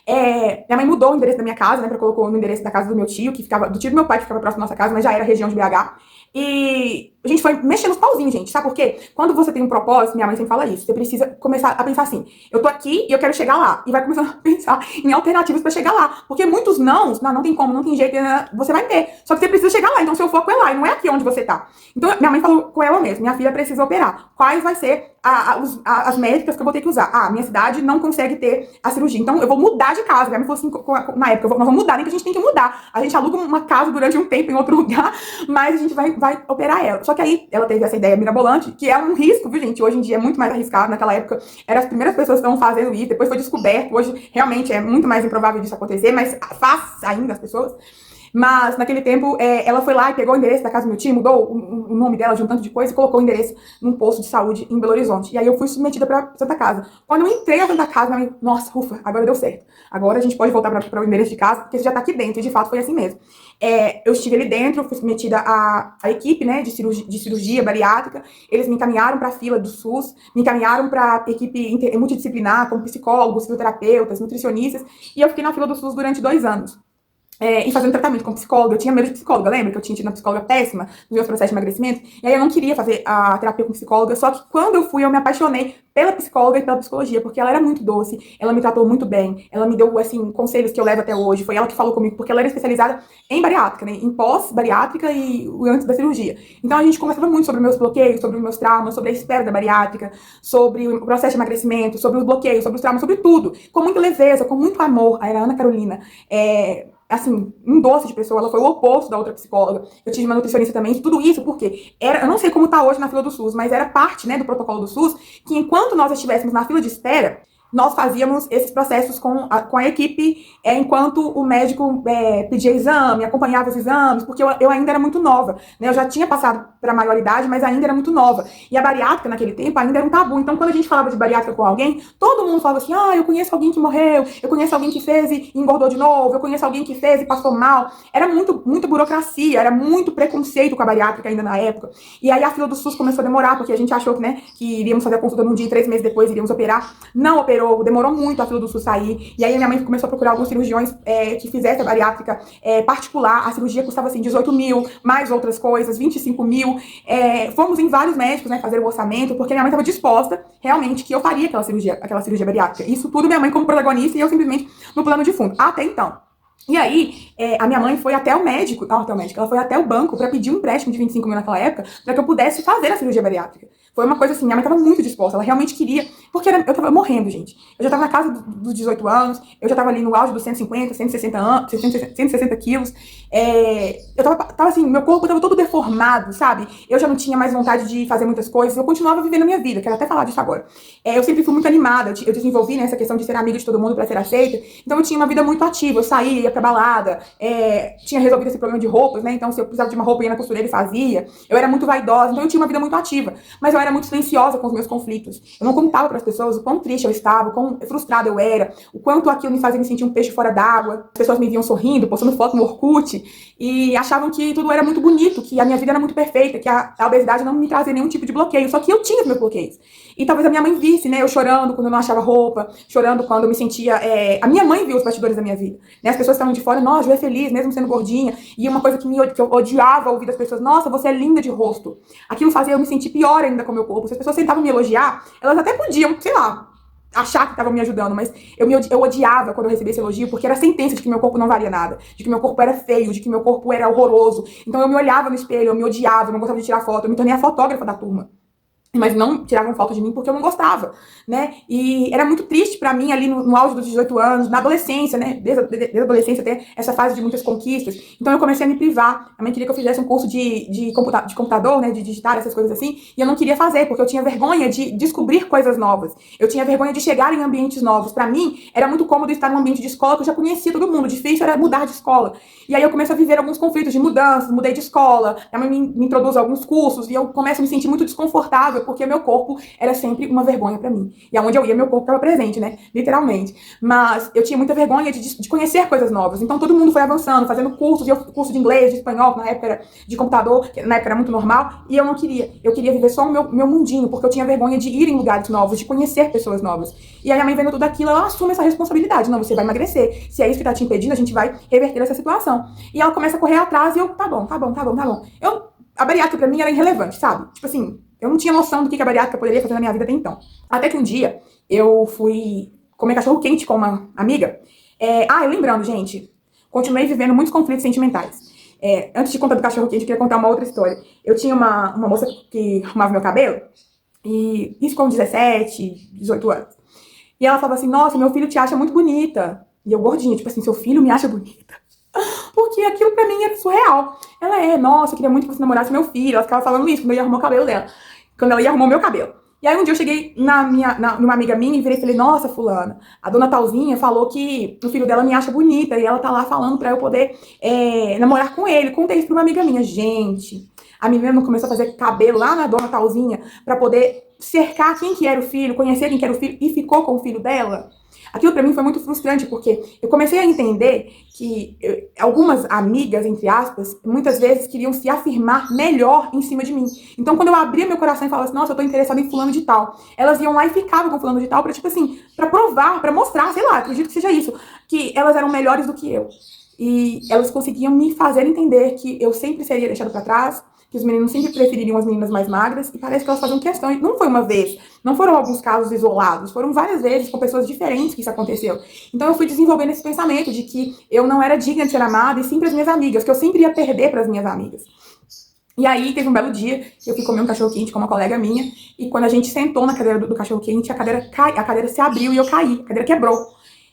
Minha mãe mudou o endereço da minha casa, né? Colocou no endereço da casa do meu tio, que ficava, do tio do meu pai, que ficava próximo da nossa casa, mas já era região de BH. E a gente foi mexendo os pauzinhos, gente. Sabe por quê? Quando você tem um propósito, minha mãe sempre fala isso, você precisa começar a pensar assim, eu tô aqui e eu quero chegar lá. E vai começando a pensar em alternativas pra chegar lá. Porque muitos não tem como, não tem jeito, você vai ter. Só que você precisa chegar lá, então seu foco é lá, e não é aqui onde você tá. Então minha mãe falou com ela mesma, minha filha precisa operar. Quais vai ser as métricas que eu vou ter que usar? Minha cidade não consegue ter a cirurgia, então eu vou mudar de casa. Minha mãe falou assim, na época, nós vamos mudar, nem que a gente tem que mudar. A gente aluga uma casa durante um tempo em outro lugar, mas a gente vai operar ela. Só que aí ela teve essa ideia mirabolante, que é um risco, viu, gente? Hoje em dia é muito mais arriscado. Naquela época, eram as primeiras pessoas que estavam fazendo isso, depois foi descoberto. Hoje, realmente, é muito mais improvável disso acontecer, mas faz ainda as pessoas. Mas, naquele tempo, ela foi lá e pegou o endereço da casa do meu tio, mudou o nome dela de um tanto de coisa e colocou o endereço num posto de saúde em Belo Horizonte. E aí eu fui submetida pra Santa Casa. Quando eu entrei na Santa Casa, minha mãe, nossa, ufa, agora deu certo. Agora a gente pode voltar para o endereço de casa, porque você já tá aqui dentro. E, de fato, foi assim mesmo. Eu estive ali dentro, fui submetida à equipe, né, de cirurgia bariátrica. Eles me encaminharam para a fila do SUS, me encaminharam para a equipe multidisciplinar, como psicólogos, fisioterapeutas, nutricionistas. E eu fiquei na fila do SUS durante 2 anos. E fazendo tratamento com psicóloga. Eu tinha medo de psicóloga, lembra que eu tinha tido uma psicóloga péssima nos meus processos de emagrecimento? E aí eu não queria fazer a terapia com psicóloga, só que quando eu fui, eu me apaixonei pela psicóloga e pela psicologia, porque ela era muito doce, ela me tratou muito bem, ela me deu, assim, conselhos que eu levo até hoje, foi ela que falou comigo, porque ela era especializada em bariátrica, né, em pós-bariátrica e antes da cirurgia. Então a gente conversava muito sobre meus bloqueios, sobre os meus traumas, sobre a espera da bariátrica, sobre o processo de emagrecimento, sobre os bloqueios, sobre os traumas, sobre tudo, com muita leveza, com muito amor. Aí era a Ana Carolina, assim, um doce de pessoa, ela foi o oposto da outra psicóloga. Eu tive uma nutricionista também, tudo isso porque eu não sei como tá hoje na fila do SUS, mas era parte, né, do protocolo do SUS, que enquanto nós estivéssemos na fila de espera, nós fazíamos esses processos com a equipe, enquanto o médico pedia exame, acompanhava os exames, porque eu ainda era muito nova, né? Eu já tinha passado para a maioridade, mas ainda era muito nova. E a bariátrica, naquele tempo, ainda era um tabu. Então, quando a gente falava de bariátrica com alguém, todo mundo falava assim, eu conheço alguém que morreu, eu conheço alguém que fez e engordou de novo, eu conheço alguém que fez e passou mal. Era muita burocracia, era muito preconceito com a bariátrica ainda na época. E aí a fila do SUS começou a demorar, porque a gente achou que, né, que iríamos fazer a consulta num dia e 3 meses depois iríamos operar. Não operou. Demorou muito a fila do SUS sair, e aí minha mãe começou a procurar alguns cirurgiões que fizessem a bariátrica particular. A cirurgia custava assim 18 mil, mais outras coisas, 25 mil. Fomos em vários médicos, né, fazer o orçamento, porque minha mãe estava disposta realmente que eu faria aquela cirurgia bariátrica. Isso tudo minha mãe como protagonista e eu simplesmente no plano de fundo. Até então. E aí, a minha mãe foi até o médico, ela foi até o banco para pedir um empréstimo de 25 mil naquela época, para que eu pudesse fazer a cirurgia bariátrica. Foi uma coisa assim, minha mãe estava muito disposta, ela realmente queria, porque eu tava morrendo, gente. Eu já tava na casa dos 18 anos, eu já tava ali no auge dos 150, 160 anos, 160 quilos. Eu tava assim, meu corpo tava todo deformado, sabe? Eu já não tinha mais vontade de fazer muitas coisas, eu continuava vivendo a minha vida, quero até falar disso agora. Eu sempre fui muito animada, eu desenvolvi, né, essa questão de ser amiga de todo mundo para ser aceita, então eu tinha uma vida muito ativa, eu saía, ia pra balada, tinha resolvido esse problema de roupas, né, então se eu precisava de uma roupa, eu ia na costureira e fazia. Eu era muito vaidosa, então eu tinha uma vida muito ativa, mas eu era muito silenciosa com os meus conflitos. Eu não contava para as pessoas o quão triste eu estava, o quão frustrada eu era, o quanto aquilo me fazia me sentir um peixe fora d'água. As pessoas me viam sorrindo, postando foto no Orkut e achavam que tudo era muito bonito, que a minha vida era muito perfeita, que a obesidade não me trazia nenhum tipo de bloqueio. Só que eu tinha os meus bloqueios. E talvez a minha mãe visse, né, eu chorando quando eu não achava roupa, chorando quando eu me sentia... A minha mãe viu os bastidores da minha vida. Né? As pessoas estavam de fora, nossa, Ju é feliz, mesmo sendo gordinha. E uma coisa que eu odiava ouvir das pessoas, nossa, você é linda de rosto. Aquilo fazia eu me sentir pior ainda com o meu corpo. Se as pessoas tentavam me elogiar, elas até podiam, sei lá, achar que estavam me ajudando, mas eu odiava quando eu recebia esse elogio, porque era a sentença de que meu corpo não valia nada, de que meu corpo era feio, de que meu corpo era horroroso. Então eu me olhava no espelho, eu me odiava, eu não gostava de tirar foto, eu me tornei a fotógrafa da turma. Mas não tiravam foto de mim porque eu não gostava, né? E era muito triste pra mim ali no auge dos 18 anos, na adolescência, né? Desde a adolescência até essa fase de muitas conquistas. Então eu comecei a me privar. A mãe queria que eu fizesse um curso de computador, né? De digitar, essas coisas assim. E eu não queria fazer, porque eu tinha vergonha de descobrir coisas novas. Eu tinha vergonha de chegar em ambientes novos. Pra mim, era muito cômodo estar num ambiente de escola que eu já conhecia todo mundo. Difícil era mudar de escola. E aí eu começo a viver alguns conflitos de mudanças, mudei de escola, a mãe me introduz a alguns cursos e eu começo a me sentir muito desconfortável, porque meu corpo era sempre uma vergonha pra mim. E aonde eu ia, meu corpo estava presente, né? Literalmente. Mas eu tinha muita vergonha de conhecer coisas novas. Então todo mundo foi avançando, fazendo cursos, curso de inglês, de espanhol, que na época era de computador, que na época era muito normal, e eu não queria. Eu queria viver só o meu mundinho, porque eu tinha vergonha de ir em lugares novos, de conhecer pessoas novas. E aí a mãe vendo tudo aquilo, ela assume essa responsabilidade. Não, você vai emagrecer. Se é isso que tá te impedindo, a gente vai reverter essa situação. E ela começa a correr atrás e eu, tá bom. A bariátrica pra mim era irrelevante, sabe? Tipo assim, eu não tinha noção do que a bariátrica poderia fazer na minha vida até então. Até que um dia eu fui comer cachorro quente com uma amiga. E lembrando, gente, continuei vivendo muitos conflitos sentimentais. Antes de contar do cachorro quente, eu queria contar uma outra história. Eu tinha uma moça que arrumava meu cabelo, e isso com 17, 18 anos. E ela falava assim, nossa, meu filho te acha muito bonita. E eu gordinha, tipo assim, seu filho me acha bonita. Porque aquilo pra mim era surreal. Ela nossa, eu queria muito que você namorasse meu filho. Ela ficava falando isso quando eu ia arrumar o cabelo dela. Quando ela ia arrumar o meu cabelo. E aí um dia eu cheguei numa amiga minha e virei e falei, nossa, fulana, a dona Talzinha falou que o filho dela me acha bonita e ela tá lá falando pra eu poder namorar com ele. Contei isso pra uma amiga minha. Gente, a menina não começou a fazer cabelo lá na dona Talzinha pra poder cercar quem que era o filho, conhecer quem que era o filho e ficou com o filho dela. Aquilo pra mim foi muito frustrante, porque eu comecei a entender que algumas amigas, entre aspas, muitas vezes queriam se afirmar melhor em cima de mim. Então, quando eu abria meu coração e falava assim, nossa, eu tô interessada em fulano de tal, elas iam lá e ficavam com fulano de tal pra, tipo assim, pra provar, pra mostrar, sei lá, acredito que seja isso, que elas eram melhores do que eu. E elas conseguiam me fazer entender que eu sempre seria deixada pra trás, que os meninos sempre prefeririam as meninas mais magras, e parece que elas faziam questão. E não foi uma vez, não foram alguns casos isolados, foram várias vezes com pessoas diferentes que isso aconteceu. Então eu fui desenvolvendo esse pensamento de que eu não era digna de ser amada, e sim para as minhas amigas, que eu sempre ia perder para as minhas amigas. E aí teve um belo dia, eu fui comer um cachorro-quente com uma colega minha, e quando a gente sentou na cadeira do cachorro-quente, a cadeira se abriu e eu caí, a cadeira quebrou.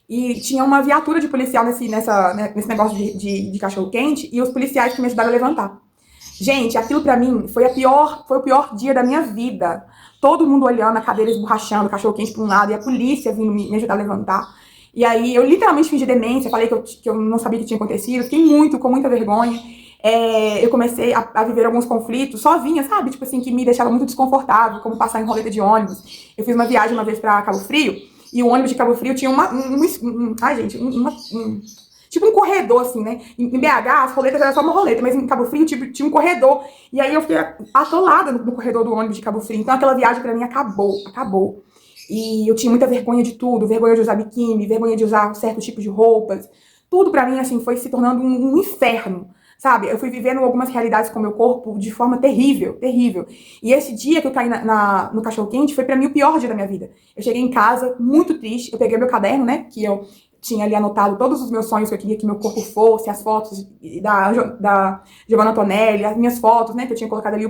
E tinha uma viatura de policial nesse negócio de cachorro-quente, e os policiais que me ajudaram a levantar. Gente, aquilo pra mim foi o pior dia da minha vida. Todo mundo olhando, a cadeira esborrachando, o cachorro quente pra um lado, e a polícia vindo me ajudar a levantar. E aí eu literalmente fingi demência, falei que eu não sabia o que tinha acontecido, fiquei com muita vergonha. Eu comecei a viver alguns conflitos sozinha, sabe? Tipo assim, que me deixava muito desconfortável, como passar em roleta de ônibus. Eu fiz uma viagem uma vez pra Cabo Frio, e o ônibus de Cabo Frio tinha tipo um corredor, assim, né? Em BH, as roletas eram só uma roleta, mas em Cabo Frio tinha um corredor. E aí eu fiquei atolada no corredor do ônibus de Cabo Frio. Então aquela viagem pra mim acabou. E eu tinha muita vergonha de tudo, vergonha de usar biquíni, vergonha de usar certo tipo de roupas. Tudo pra mim, assim, foi se tornando um inferno, sabe? Eu fui vivendo algumas realidades com o meu corpo de forma terrível. E esse dia que eu caí no cachorro-quente foi pra mim o pior dia da minha vida. Eu cheguei em casa muito triste, eu peguei meu caderno, né, que eu tinha ali anotado todos os meus sonhos que eu queria que meu corpo fosse, as fotos da Giovanna Antonelli, as minhas fotos, né, que eu tinha colocado ali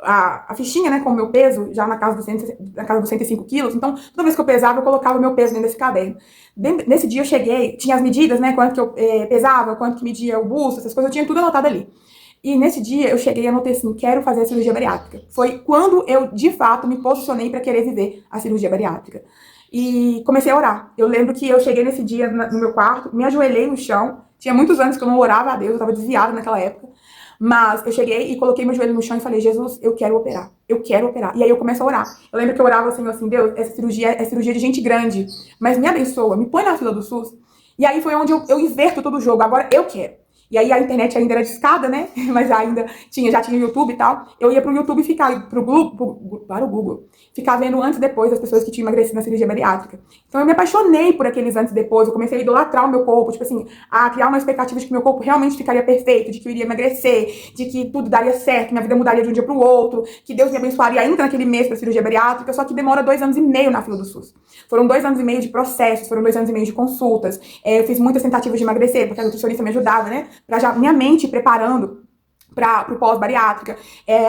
a fichinha, né, com o meu peso, já na casa dos 105 quilos. Então, toda vez que eu pesava, eu colocava o meu peso dentro desse caderno. Nesse dia eu cheguei, tinha as medidas, né, quanto que eu pesava, quanto que media o busto, essas coisas, eu tinha tudo anotado ali. E nesse dia eu cheguei e anotei assim, quero fazer a cirurgia bariátrica. Foi quando eu, de fato, me posicionei para querer viver a cirurgia bariátrica. E comecei a orar. Eu lembro que eu cheguei nesse dia no meu quarto, me ajoelhei no chão. Tinha muitos anos que eu não orava a Deus, eu estava desviada naquela época. Mas eu cheguei e coloquei meu joelho no chão e falei, Jesus, eu quero operar. Eu quero operar. E aí eu começo a orar. Eu lembro que eu orava assim, Deus, essa cirurgia é cirurgia de gente grande, mas me abençoa, me põe na fila do SUS. E aí foi onde eu inverto todo o jogo. Agora eu quero. E aí a internet ainda era discada, né? Mas ainda já tinha YouTube e tal. Eu ia pro YouTube ficar, para o Google, ficar vendo antes e depois das pessoas que tinham emagrecido na cirurgia bariátrica. Então eu me apaixonei por aqueles antes e depois. Eu comecei a idolatrar o meu corpo, tipo assim, a criar uma expectativa de que meu corpo realmente ficaria perfeito, de que eu iria emagrecer, de que tudo daria certo, minha vida mudaria de um dia pro outro, que Deus me abençoaria ainda naquele mês pra cirurgia bariátrica, só que demora 2 anos e meio na fila do SUS. Foram 2 anos e meio de processos, foram 2 anos e meio de consultas. Eu fiz muitas tentativas de emagrecer, porque a nutricionista me ajudava, né? Pra já minha mente preparando para o pós-bariátrica.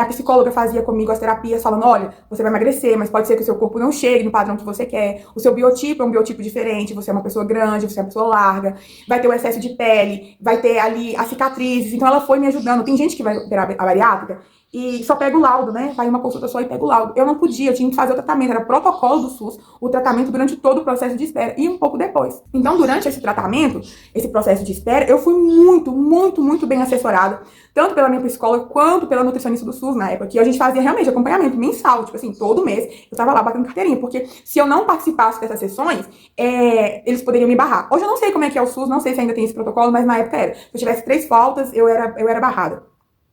A psicóloga fazia comigo as terapias falando, olha, você vai emagrecer, mas pode ser que o seu corpo não chegue no padrão que você quer, o seu biotipo é um biotipo diferente, você é uma pessoa grande, você é uma pessoa larga, vai ter o excesso de pele, vai ter ali as cicatrizes, então ela foi me ajudando. Tem gente que vai operar a bariátrica e só pega o laudo, né? Vai em uma consulta só e pega o laudo. Eu não podia, eu tinha que fazer o tratamento, era protocolo do SUS, o tratamento durante todo o processo de espera e um pouco depois. Então, durante esse tratamento, esse processo de espera, eu fui muito bem assessorada, tanto pela minha psicóloga quanto pela nutricionista do SUS na época, que a gente fazia realmente acompanhamento mensal, tipo assim, todo mês eu tava lá batendo carteirinha, porque se eu não participasse dessas sessões, eles poderiam me barrar. Hoje eu não sei como é que é o SUS, não sei se ainda tem esse protocolo, mas na época era. Se eu tivesse 3 faltas, eu era barrada.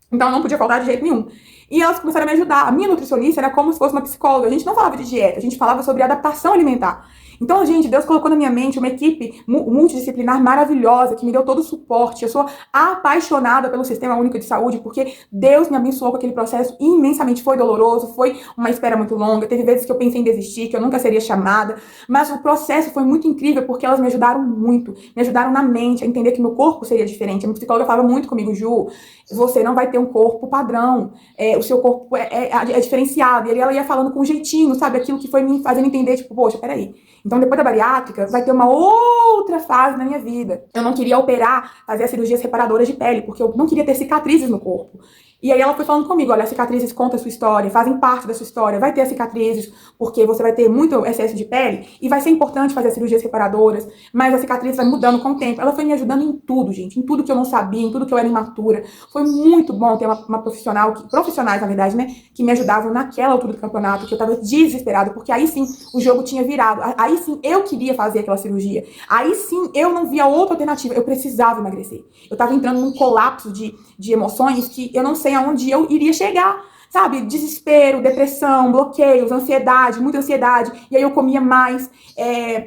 Então, não podia faltar de jeito nenhum. E elas começaram a me ajudar. A minha nutricionista era como se fosse uma psicóloga. A gente não falava de dieta, a gente falava sobre adaptação alimentar. Então, gente, Deus colocou na minha mente uma equipe multidisciplinar maravilhosa, que me deu todo o suporte. Eu sou apaixonada pelo Sistema Único de Saúde, porque Deus me abençoou com aquele processo imensamente. Foi doloroso, foi uma espera muito longa. Teve vezes que eu pensei em desistir, que eu nunca seria chamada. Mas o processo foi muito incrível, porque elas me ajudaram muito. Me ajudaram na mente, a entender que meu corpo seria diferente. A minha psicóloga falava muito comigo, Ju, você não vai ter um corpo padrão. O seu corpo é diferenciado. E aí ela ia falando com um jeitinho, sabe? Aquilo que foi me fazendo entender, tipo, poxa, peraí. Então, depois da bariátrica, vai ter uma outra fase na minha vida. Eu não queria operar, fazer as cirurgias reparadoras de pele, porque eu não queria ter cicatrizes no corpo. E aí ela foi falando comigo, olha, as cicatrizes contam a sua história, fazem parte da sua história, vai ter as cicatrizes, porque você vai ter muito excesso de pele, e vai ser importante fazer as cirurgias reparadoras, mas a cicatriz vai mudando com o tempo. Ela foi me ajudando em tudo, gente, em tudo que eu não sabia, em tudo que eu era imatura. Foi muito bom ter uma profissionais, na verdade, né, que me ajudavam naquela altura do campeonato, que eu tava desesperada, porque aí sim o jogo tinha virado, aí sim eu queria fazer aquela cirurgia, aí sim eu não via outra alternativa, eu precisava emagrecer. Eu tava entrando num colapso de emoções que eu não sei aonde eu iria chegar, sabe? Desespero, depressão, bloqueios, ansiedade, muita ansiedade. E aí eu comia mais.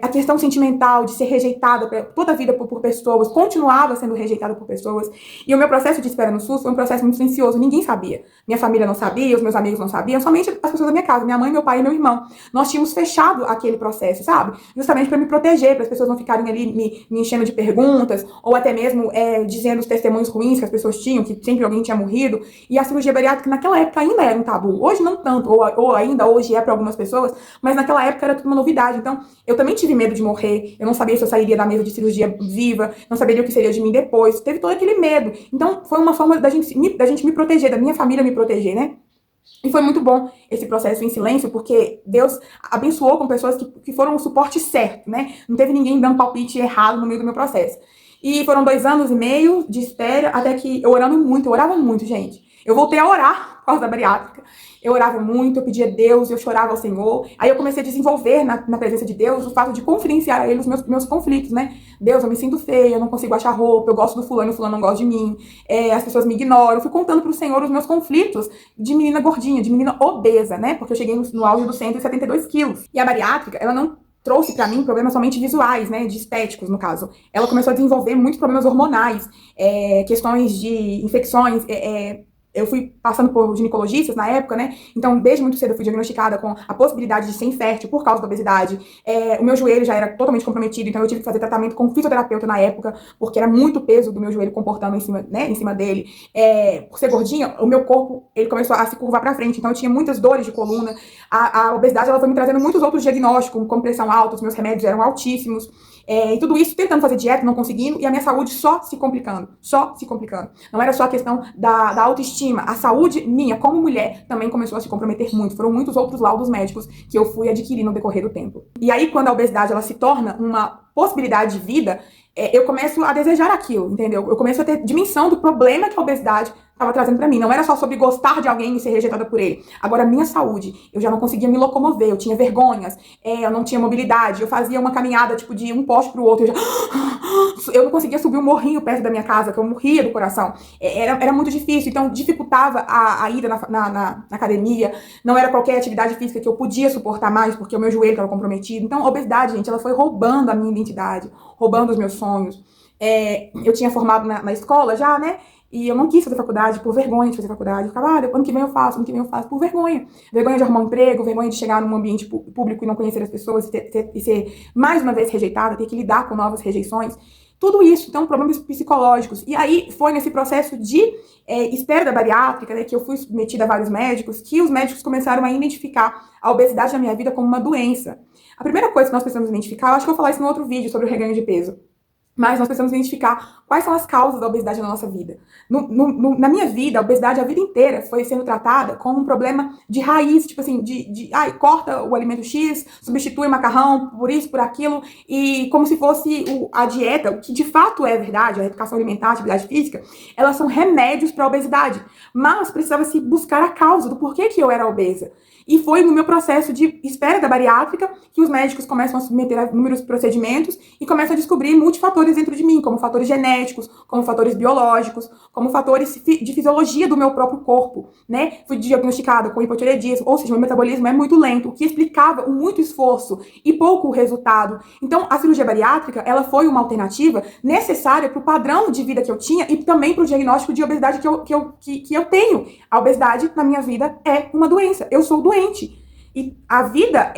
A questão sentimental de ser rejeitada toda a vida por pessoas, continuava sendo rejeitada por pessoas. E o meu processo de espera no SUS foi um processo muito silencioso, ninguém sabia. Minha família não sabia, os meus amigos não sabiam, somente as pessoas da minha casa, minha mãe, meu pai e meu irmão. Nós tínhamos fechado aquele processo, sabe? Justamente para me proteger, para as pessoas não ficarem ali me enchendo de perguntas, ou até mesmo dizendo os testemunhos ruins que as pessoas tinham, que sempre alguém tinha morrido. E a cirurgia bariátrica naquela época ainda era um tabu. Hoje não tanto, ou ainda hoje é para algumas pessoas, mas naquela época era tudo uma novidade. Então, eu também tive medo de morrer, eu não sabia se eu sairia da mesa de cirurgia viva, não saberia o que seria de mim depois, teve todo aquele medo. Então, foi uma forma da gente me proteger, da minha família me proteger, né? E foi muito bom esse processo em silêncio, porque Deus abençoou com pessoas que foram o suporte certo, né? Não teve ninguém dando palpite errado no meio do meu processo. E foram 2 anos e meio de espera, até que eu orava muito, gente. Eu voltei a orar por causa da bariátrica. Eu orava muito, eu pedia a Deus, eu chorava ao Senhor. Aí eu comecei a desenvolver na presença de Deus o fato de confidenciar a Ele os meus conflitos, né? Deus, eu me sinto feia, eu não consigo achar roupa, eu gosto do fulano, o fulano não gosta de mim, as pessoas me ignoram. Eu fui contando pro Senhor os meus conflitos de menina gordinha, de menina obesa, né? Porque eu cheguei no auge dos 172 quilos. E a bariátrica, ela não trouxe pra mim problemas somente visuais, né, de estéticos, no caso. Ela começou a desenvolver muitos problemas hormonais, questões de infecções, eu fui passando por ginecologistas na época, né? Então, desde muito cedo eu fui diagnosticada com a possibilidade de ser infértil por causa da obesidade. O meu joelho já era totalmente comprometido, então eu tive que fazer tratamento com fisioterapeuta na época, porque era muito peso do meu joelho comportando em cima, né, em cima dele. Por ser gordinha, o meu corpo, ele começou a se curvar pra frente, então eu tinha muitas dores de coluna. A obesidade, ela foi me trazendo muitos outros diagnósticos, como pressão alta, os meus remédios eram altíssimos. E tudo isso tentando fazer dieta, não conseguindo, e a minha saúde só se complicando. Não era só a questão da autoestima, a saúde minha como mulher também começou a se comprometer muito. Foram muitos outros laudos médicos que eu fui adquirindo no decorrer do tempo. E aí, quando a obesidade ela se torna uma possibilidade de vida, eu começo a desejar aquilo, entendeu? Eu começo a ter dimensão do problema que a obesidade estava trazendo pra mim. Não era só sobre gostar de alguém e ser rejeitada por ele. Agora, a minha saúde, eu já não conseguia me locomover, eu tinha vergonhas, eu não tinha mobilidade, eu fazia uma caminhada, tipo, de um poste pro outro, eu não conseguia subir um morrinho perto da minha casa, que eu morria do coração. Era muito difícil, então dificultava a ida na academia, não era qualquer atividade física que eu podia suportar mais, porque o meu joelho estava comprometido. Então, a obesidade, gente, ela foi roubando a minha identidade, roubando os meus sonhos. Eu tinha formado na escola já, né? E eu não quis fazer faculdade por vergonha de fazer faculdade. Eu ficava, ano que vem eu faço, ano que vem eu faço, por vergonha. Vergonha de arrumar um emprego, vergonha de chegar num ambiente público e não conhecer as pessoas e ser mais uma vez rejeitada, ter que lidar com novas rejeições. Tudo isso, então, problemas psicológicos. E aí foi nesse processo de espera da bariátrica, né, que eu fui submetida a vários médicos, que os médicos começaram a identificar a obesidade na minha vida como uma doença. A primeira coisa que nós precisamos identificar, eu acho que eu vou falar isso no outro vídeo sobre o reganho de peso, mas nós precisamos identificar quais são as causas da obesidade na nossa vida. Na minha vida, a obesidade a vida inteira foi sendo tratada como um problema de raiz, tipo assim, corta o alimento X, substitui o macarrão por isso, por aquilo, e como se fosse a dieta, o que de fato é verdade, a reeducação alimentar, a atividade física, elas são remédios para a obesidade. Mas precisava-se buscar a causa do porquê que eu era obesa. E foi no meu processo de espera da bariátrica que os médicos começam a submeter a inúmeros procedimentos e começam a descobrir multifatores dentro de mim, como fatores genéticos, como fatores biológicos, como fatores de fisiologia do meu próprio corpo, né? Fui diagnosticada com hipotireoidismo, ou seja, meu metabolismo é muito lento, o que explicava o muito esforço e pouco resultado. Então, a cirurgia bariátrica, ela foi uma alternativa necessária para o padrão de vida que eu tinha e também para o diagnóstico de obesidade que eu tenho. A obesidade na minha vida é uma doença. Eu sou doente. E a vida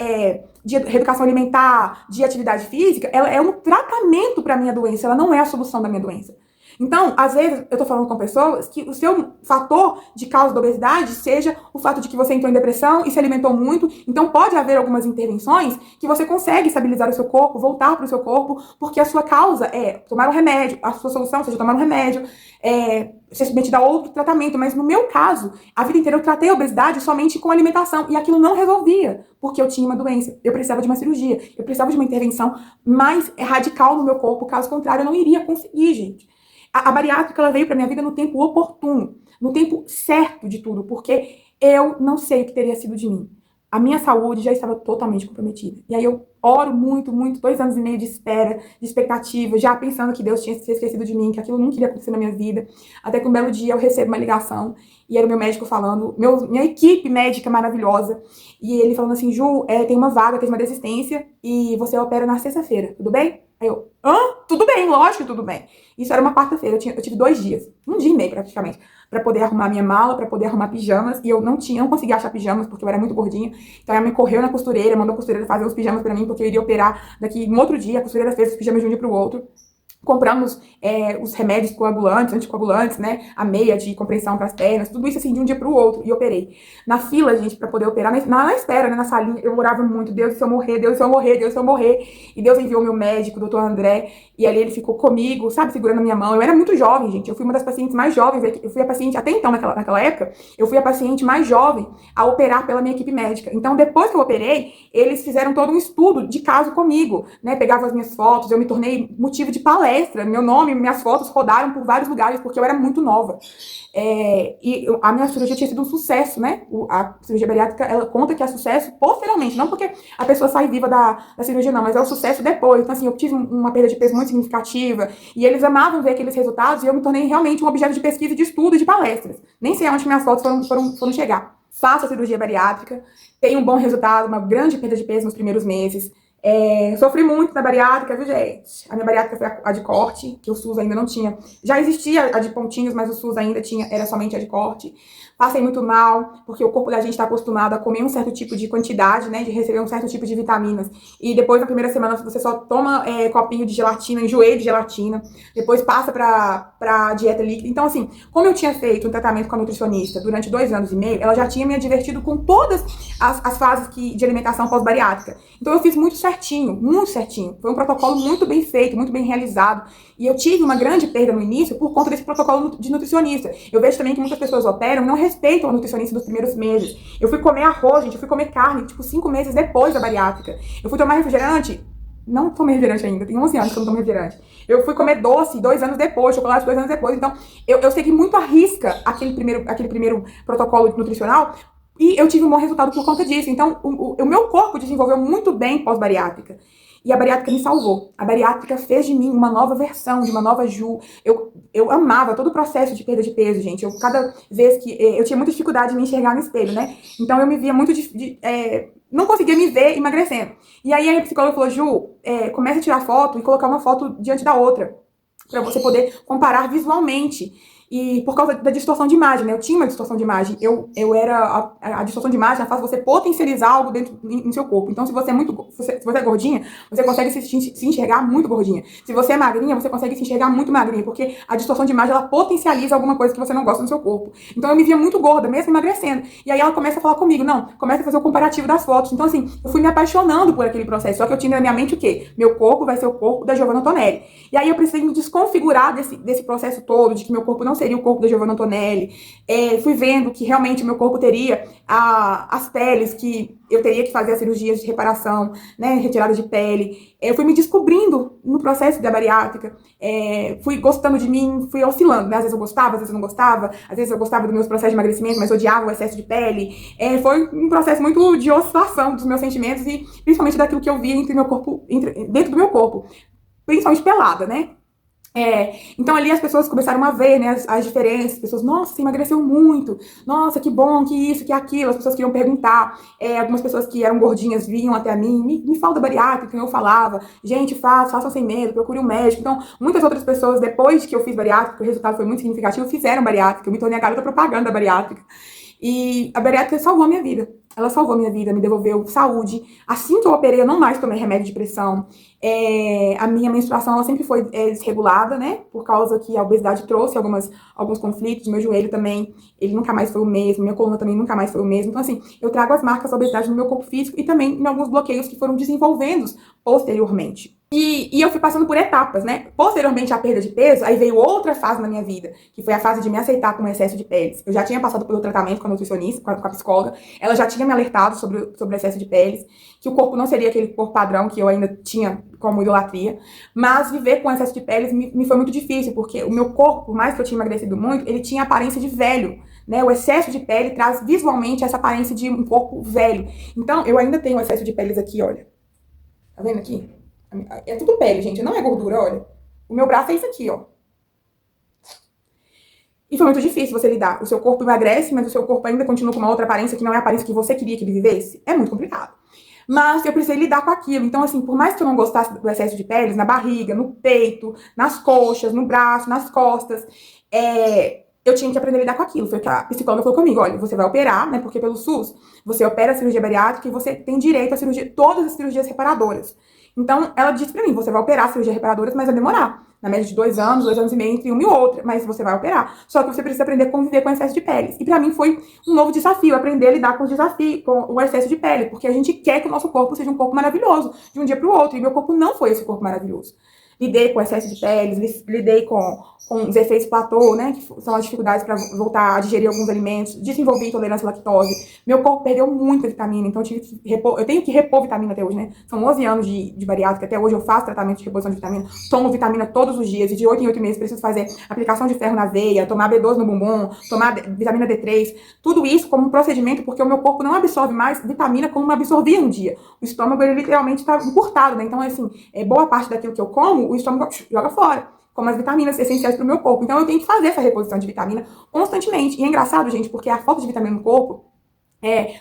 de reeducação alimentar, de atividade física, ela é um tratamento para a minha doença, ela não é a solução da minha doença. Então, às vezes, eu tô falando com pessoas que o seu fator de causa da obesidade seja o fato de que você entrou em depressão e se alimentou muito. Então, pode haver algumas intervenções que você consegue estabilizar o seu corpo, voltar para o seu corpo, porque a sua causa é tomar um remédio, a sua solução seja tomar um remédio, ser submetida a outro tratamento. Mas no meu caso, a vida inteira eu tratei a obesidade somente com alimentação e aquilo não resolvia, porque eu tinha uma doença. Eu precisava de uma cirurgia, eu precisava de uma intervenção mais radical no meu corpo, caso contrário, eu não iria conseguir, gente. A bariátrica, ela veio pra minha vida no tempo oportuno, no tempo certo de tudo, porque eu não sei o que teria sido de mim. A minha saúde já estava totalmente comprometida. E aí eu oro muito, 2 anos e meio de espera, de expectativa, já pensando que Deus tinha se esquecido de mim, que aquilo nunca iria acontecer na minha vida. Até que um belo dia eu recebo uma ligação, e era o meu médico falando, minha equipe médica maravilhosa, e ele falando assim, Ju, tem uma vaga, tem uma desistência, e você opera na sexta-feira, tudo bem? Aí eu, tudo bem, lógico que tudo bem. Isso era uma quarta-feira, eu tive 2 dias, 1 dia e meio praticamente, pra poder arrumar minha mala, pra poder arrumar pijamas, e eu não conseguia achar pijamas, porque eu era muito gordinha, então ela me correu na costureira, mandou a costureira fazer os pijamas pra mim, porque eu iria operar daqui um outro dia, a costureira fez os pijamas de um dia pro outro. Compramos os remédios coagulantes, anticoagulantes, né? A meia de compressão para as pernas, tudo isso assim de um dia para o outro. E operei. Na fila, gente, para poder operar, na espera, né? Na salinha, eu orava muito. Deus, se eu morrer, Deus, se eu morrer, Deus, se eu morrer. E Deus enviou meu médico, o doutor André. E ali ele ficou comigo, sabe? Segurando a minha mão. Eu era muito jovem, gente. Eu fui uma das pacientes mais jovens. Eu fui a paciente, até então, naquela época, eu fui a paciente mais jovem a operar pela minha equipe médica. Então, depois que eu operei, eles fizeram todo um estudo de caso comigo, né? Pegavam as minhas fotos, eu me tornei motivo de palestra. Meu nome, minhas fotos rodaram por vários lugares porque eu era muito nova. E a minha cirurgia tinha sido um sucesso, né? A cirurgia bariátrica, ela conta que é sucesso posteriormente, não porque a pessoa sai viva da cirurgia, não, mas é o sucesso depois. Então, assim, eu tive uma perda de peso muito significativa e eles amavam ver aqueles resultados e eu me tornei realmente um objeto de pesquisa, de estudo e de palestras. Nem sei aonde minhas fotos foram chegar. Faço a cirurgia bariátrica, tenho um bom resultado, uma grande perda de peso nos primeiros meses. Sofri muito na bariátrica, viu, gente? A minha bariátrica foi a de corte, que o SUS ainda não tinha. Já existia a de pontinhos, mas o SUS ainda era somente a de corte. Passei muito mal, porque o corpo da gente está acostumado a comer um certo tipo de quantidade, né? De receber um certo tipo de vitaminas. E depois, na primeira semana, você só toma copinho de gelatina, enjoei de gelatina. Depois passa pra dieta líquida. Então, assim, como eu tinha feito um tratamento com a nutricionista durante 2 anos e meio, ela já tinha me advertido com todas as fases de alimentação pós-bariátrica. Então, eu fiz muito certinho, muito certinho. Foi um protocolo muito bem feito, muito bem realizado. E eu tive uma grande perda no início por conta desse protocolo de nutricionista. Eu vejo também que muitas pessoas operam e não respeitam a nutricionista dos primeiros meses. Eu fui comer arroz, gente, eu fui comer carne, tipo, 5 meses depois da bariátrica. Eu fui tomar refrigerante não tomei refrigerante ainda, tem 11 anos que eu não tomo refrigerante. Eu fui comer doce 2 anos depois, chocolate 2 anos depois. Então, eu segui muito à risca aquele primeiro protocolo nutricional e eu tive um bom resultado por conta disso. Então, o meu corpo desenvolveu muito bem pós-bariátrica. E a bariátrica me salvou. A bariátrica fez de mim uma nova versão, de uma nova Ju. Eu amava todo o processo de perda de peso, gente. Cada vez que... Eu tinha muita dificuldade de me enxergar no espelho, né? Então, eu me via muito... não conseguia me ver emagrecendo. E aí, a psicóloga falou, Ju, começa a tirar foto e colocar uma foto diante da outra, para você poder comparar visualmente. E por causa da distorção de imagem, né? Eu tinha uma distorção de imagem. Eu era... A distorção de imagem faz você potencializar algo dentro no seu corpo. Então, se você é muito... Se você é gordinha, você consegue se enxergar muito gordinha. Se você é magrinha, você consegue se enxergar muito magrinha. Porque a distorção de imagem, ela potencializa alguma coisa que você não gosta no seu corpo. Então, eu me via muito gorda, mesmo emagrecendo. E aí, ela começa a falar comigo. Não, começa a fazer o comparativo das fotos. Então, assim, eu fui me apaixonando por aquele processo. Só que eu tinha na minha mente o quê? Meu corpo vai ser o corpo da Giovanna Antonelli. E aí, eu precisei me desconfigurar desse processo todo, de que meu corpo não seria o corpo da Giovanna Antonelli. Fui vendo que realmente o meu corpo teria as peles, que eu teria que fazer as cirurgias de reparação, né, retirada de pele. Eu fui me descobrindo no processo da bariátrica. Fui gostando de mim, fui oscilando, né? Às vezes eu gostava, às vezes eu não gostava. Às vezes eu gostava dos meus processos de emagrecimento, mas odiava o excesso de pele. Foi um processo muito de oscilação dos meus sentimentos e principalmente daquilo que eu via dentro do meu corpo. Principalmente pelada, né? Então ali as pessoas começaram a ver, né, as diferenças. As pessoas, nossa, você emagreceu muito, nossa, que bom, que isso, que aquilo. As pessoas queriam perguntar. Algumas pessoas que eram gordinhas vinham até mim, me fala da bariátrica. Eu falava, gente, façam sem medo, procure um médico. Então muitas outras pessoas, depois que eu fiz bariátrica, o resultado foi muito significativo, fizeram bariátrica. Eu me tornei a garota propaganda da bariátrica. E a bariátrica salvou a minha vida. Ela salvou a minha vida, me devolveu saúde. Assim que eu operei, eu não mais tomei remédio de pressão. A minha menstruação, ela sempre foi desregulada, né? Por causa que a obesidade trouxe alguns conflitos. Meu joelho também, ele nunca mais foi o mesmo. Minha coluna também nunca mais foi o mesmo. Então, assim, eu trago as marcas da obesidade no meu corpo físico e também em alguns bloqueios que foram desenvolvendo posteriormente. E eu fui passando por etapas, né? Posteriormente à perda de peso, aí veio outra fase na minha vida, que foi a fase de me aceitar com excesso de peles. Eu já tinha passado pelo tratamento com a nutricionista, com a psicóloga. Ela já tinha me alertado sobre o excesso de peles, que o corpo não seria aquele corpo padrão que eu ainda tinha como idolatria. Mas viver com excesso de peles me foi muito difícil, porque o meu corpo, por mais que eu tinha emagrecido muito, ele tinha aparência de velho. Né? O excesso de pele traz visualmente essa aparência de um corpo velho. Então, eu ainda tenho excesso de peles aqui, olha. Tá vendo aqui? É tudo pele, gente, não é gordura, olha. O meu braço é isso aqui, ó. E foi muito difícil você lidar. O seu corpo emagrece, mas o seu corpo ainda continua com uma outra aparência que não é a aparência que você queria que ele vivesse. É muito complicado. Mas eu precisei lidar com aquilo. Então, assim, por mais que eu não gostasse do excesso de peles, na barriga, no peito, nas coxas, no braço, nas costas, eu tinha que aprender a lidar com aquilo. Foi o que a psicóloga falou comigo. Olha, você vai operar, né? Porque pelo SUS, você opera a cirurgia bariátrica e você tem direito a todas as cirurgias reparadoras. Então, ela disse pra mim, você vai operar cirurgias reparadoras, mas vai demorar. Na média de 2 anos, 2 anos e meio entre uma e outra. Mas você vai operar. Só que você precisa aprender a conviver com o excesso de peles. E pra mim foi um novo desafio, aprender a lidar com os desafios, com o excesso de pele. Porque a gente quer que o nosso corpo seja um corpo maravilhoso, de um dia pro outro. E meu corpo não foi esse corpo maravilhoso. Lidei com excesso de peles, lidei com os efeitos platô, né, que são as dificuldades para voltar a digerir alguns alimentos, desenvolvi intolerância à lactose. Meu corpo perdeu muita vitamina, então eu tenho que repor vitamina até hoje, né? São 11 anos de bariátrica, até hoje eu faço tratamento de reposição de vitamina, tomo vitamina todos os dias, e de 8 em 8 meses preciso fazer aplicação de ferro na veia, tomar B12 no bumbum, tomar vitamina D3, tudo isso como um procedimento, porque o meu corpo não absorve mais vitamina como absorvia um dia. O estômago, ele literalmente está encurtado, né? Então, assim, boa parte daquilo que eu como, o estômago joga fora, como as vitaminas essenciais para o meu corpo. Então, eu tenho que fazer essa reposição de vitamina constantemente. E é engraçado, gente, porque a falta de vitamina no corpo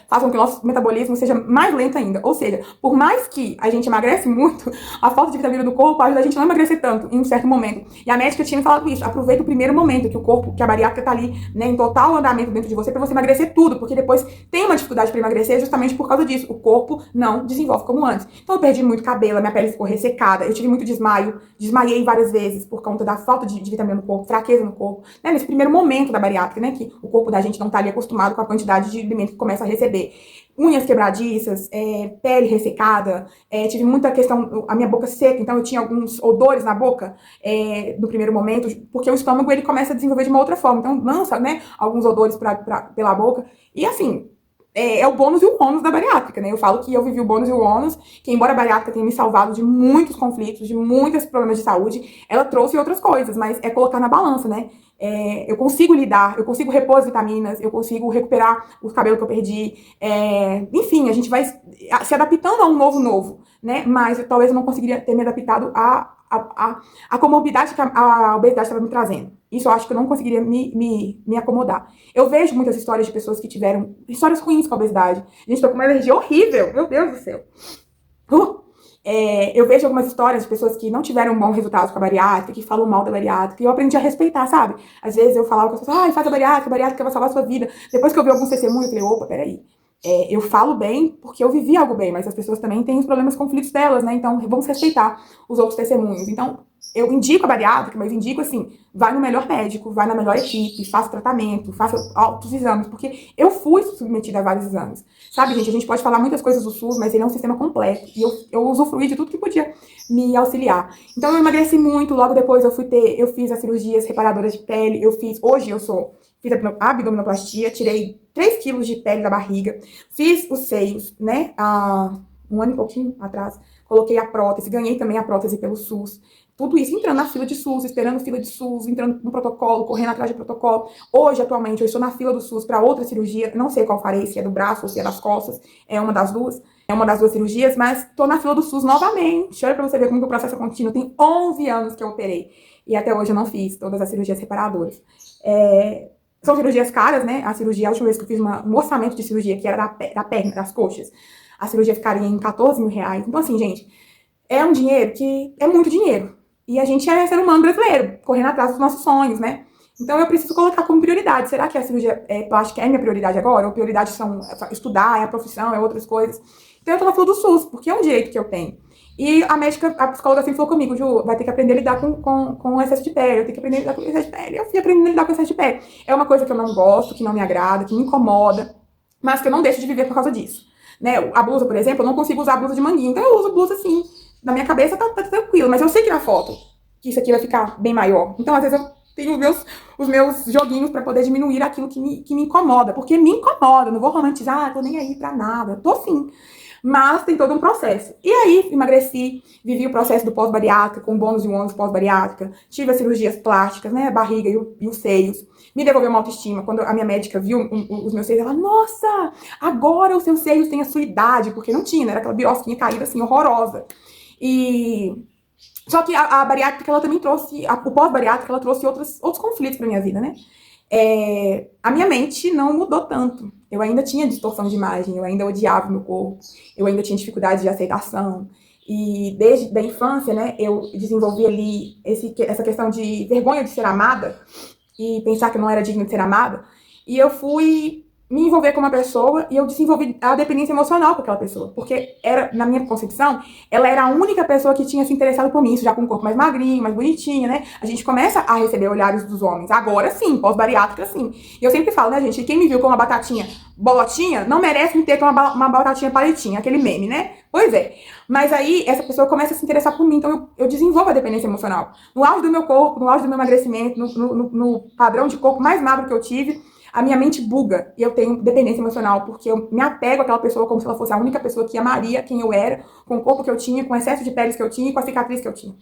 faz com que o nosso metabolismo seja mais lento ainda. Ou seja, por mais que a gente emagrece muito, a falta de vitamina do corpo ajuda a gente a não emagrecer tanto em um certo momento. E a médica tinha me falado isso. Aproveita o primeiro momento que o corpo, que a bariátrica tá ali, né, em total andamento dentro de você, para você emagrecer tudo, porque depois tem uma dificuldade para emagrecer justamente por causa disso. O corpo não desenvolve como antes. Então eu perdi muito cabelo, a minha pele ficou ressecada, eu tive muito desmaio, desmaiei várias vezes por conta da falta de vitamina no corpo, fraqueza no corpo, né, nesse primeiro momento da bariátrica, né, que o corpo da gente não tá ali acostumado com a quantidade de alimento que começa a receber. Unhas quebradiças, pele ressecada, tive muita questão, a minha boca seca, então eu tinha alguns odores na boca no primeiro momento, porque o estômago ele começa a desenvolver de uma outra forma, então lança, né, alguns odores pela boca, e assim, é o bônus e o ônus da bariátrica, né? Eu falo que eu vivi o bônus e o ônus, que embora a bariátrica tenha me salvado de muitos conflitos, de muitos problemas de saúde, ela trouxe outras coisas, mas é colocar na balança, né? Eu consigo lidar, eu consigo repor as vitaminas, eu consigo recuperar os cabelos que eu perdi. Enfim, a gente vai se adaptando a um novo, né? Mas talvez eu não conseguiria ter me adaptado a comorbidade que a obesidade estava me trazendo. Isso eu acho que eu não conseguiria me acomodar. Eu vejo muitas histórias de pessoas que tiveram histórias ruins com a obesidade. Gente, tô com uma alergia horrível, meu Deus do céu. Eu vejo algumas histórias de pessoas que não tiveram bons resultados com a bariátrica, que falam mal da bariátrica, e eu aprendi a respeitar, sabe? Às vezes eu falava com as pessoas, faz a bariátrica vai salvar a sua vida. Depois que eu vi alguns testemunhos, eu falei, opa, peraí. Eu falo bem porque eu vivi algo bem, mas as pessoas também têm os problemas, conflitos delas, né? Então, vamos respeitar os outros testemunhos. Então, eu indico a bariátrica, mas indico assim, vai no melhor médico, vai na melhor equipe, faça tratamento, faça altos exames, porque eu fui submetida a vários exames. Sabe, gente, a gente pode falar muitas coisas do SUS, mas ele é um sistema completo, e eu usufruí de tudo que podia me auxiliar. Então, eu emagreci muito, logo depois eu fiz as cirurgias reparadoras de pele, hoje eu fiz a abdominoplastia, tirei 3 quilos de pele da barriga, fiz os seios, né, há um ano e pouquinho atrás, coloquei a prótese, ganhei também a prótese pelo SUS. Tudo isso entrando na fila de SUS, esperando fila de SUS, entrando no protocolo, correndo atrás de protocolo. Hoje, atualmente, eu estou na fila do SUS para outra cirurgia, não sei qual farei, se é do braço ou se é das costas, é uma das duas cirurgias, mas estou na fila do SUS novamente. Olha para você ver como que o processo é contínuo. Tem 11 anos que eu operei e até hoje eu não fiz todas as cirurgias reparadoras. São cirurgias caras, né? A última vez que eu fiz um orçamento de cirurgia, que era da perna, das coxas, a cirurgia ficaria em 14 mil reais. Então, assim, gente, é um dinheiro que é muito dinheiro. E a gente é ser humano brasileiro, correndo atrás dos nossos sonhos, né? Então, eu preciso colocar como prioridade. Será que a cirurgia plástica é minha prioridade agora? Ou prioridade são estudar, é a profissão, é outras coisas? Então, eu tô na fila do SUS, porque é um direito que eu tenho. E a psicóloga assim falou comigo, Ju, vai ter que aprender a lidar com excesso de pele, eu tenho que aprender a lidar com excesso de pele. Eu fui aprendendo a lidar com excesso de pele. É uma coisa que eu não gosto, que não me agrada, que me incomoda, mas que eu não deixo de viver por causa disso. Né? A blusa, por exemplo, eu não consigo usar a blusa de manguinha, então eu uso blusa assim. Na minha cabeça tá tranquilo, mas eu sei que na foto, que isso aqui vai ficar bem maior. Então, às vezes, eu tenho os meus joguinhos pra poder diminuir aquilo que me incomoda, porque me incomoda, não vou romantizar, tô nem aí pra nada, tô sim. Mas tem todo um processo. E aí, emagreci, vivi o processo do pós-bariátrica, com bônus e ônus pós-bariátrica, tive as cirurgias plásticas, né, a barriga e os seios, me devolveu uma autoestima. Quando a minha médica viu os meus seios, ela, nossa, agora os seus seios têm a sua idade, porque não tinha, né, era aquela biosquinha caída, assim, horrorosa. Só que a bariátrica, ela também trouxe, o pós-bariátrica, ela trouxe outros conflitos pra minha vida, né? A minha mente não mudou tanto. Eu ainda tinha distorção de imagem, eu ainda odiava o meu corpo, eu ainda tinha dificuldade de aceitação. E desde a infância, né, eu desenvolvi ali essa questão de vergonha de ser amada e pensar que eu não era digna de ser amada. E eu fui me envolver com uma pessoa e eu desenvolvi a dependência emocional com aquela pessoa. Porque na minha concepção, ela era a única pessoa que tinha se interessado por mim, isso já com um corpo mais magrinho, mais bonitinho, né? A gente começa a receber olhares dos homens. Agora sim, pós-bariátrica sim. E eu sempre falo, né, gente, quem me viu com uma batatinha bolotinha, não merece me ter com uma batatinha palitinha, aquele meme, né? Pois é. Mas aí, essa pessoa começa a se interessar por mim, então eu desenvolvo a dependência emocional. No auge do meu corpo, no auge do meu emagrecimento, no padrão de corpo mais magro que eu tive, a minha mente buga e eu tenho dependência emocional, porque eu me apego àquela pessoa como se ela fosse a única pessoa que amaria quem eu era, com o corpo que eu tinha, com o excesso de peles que eu tinha e com a cicatriz que eu tinha.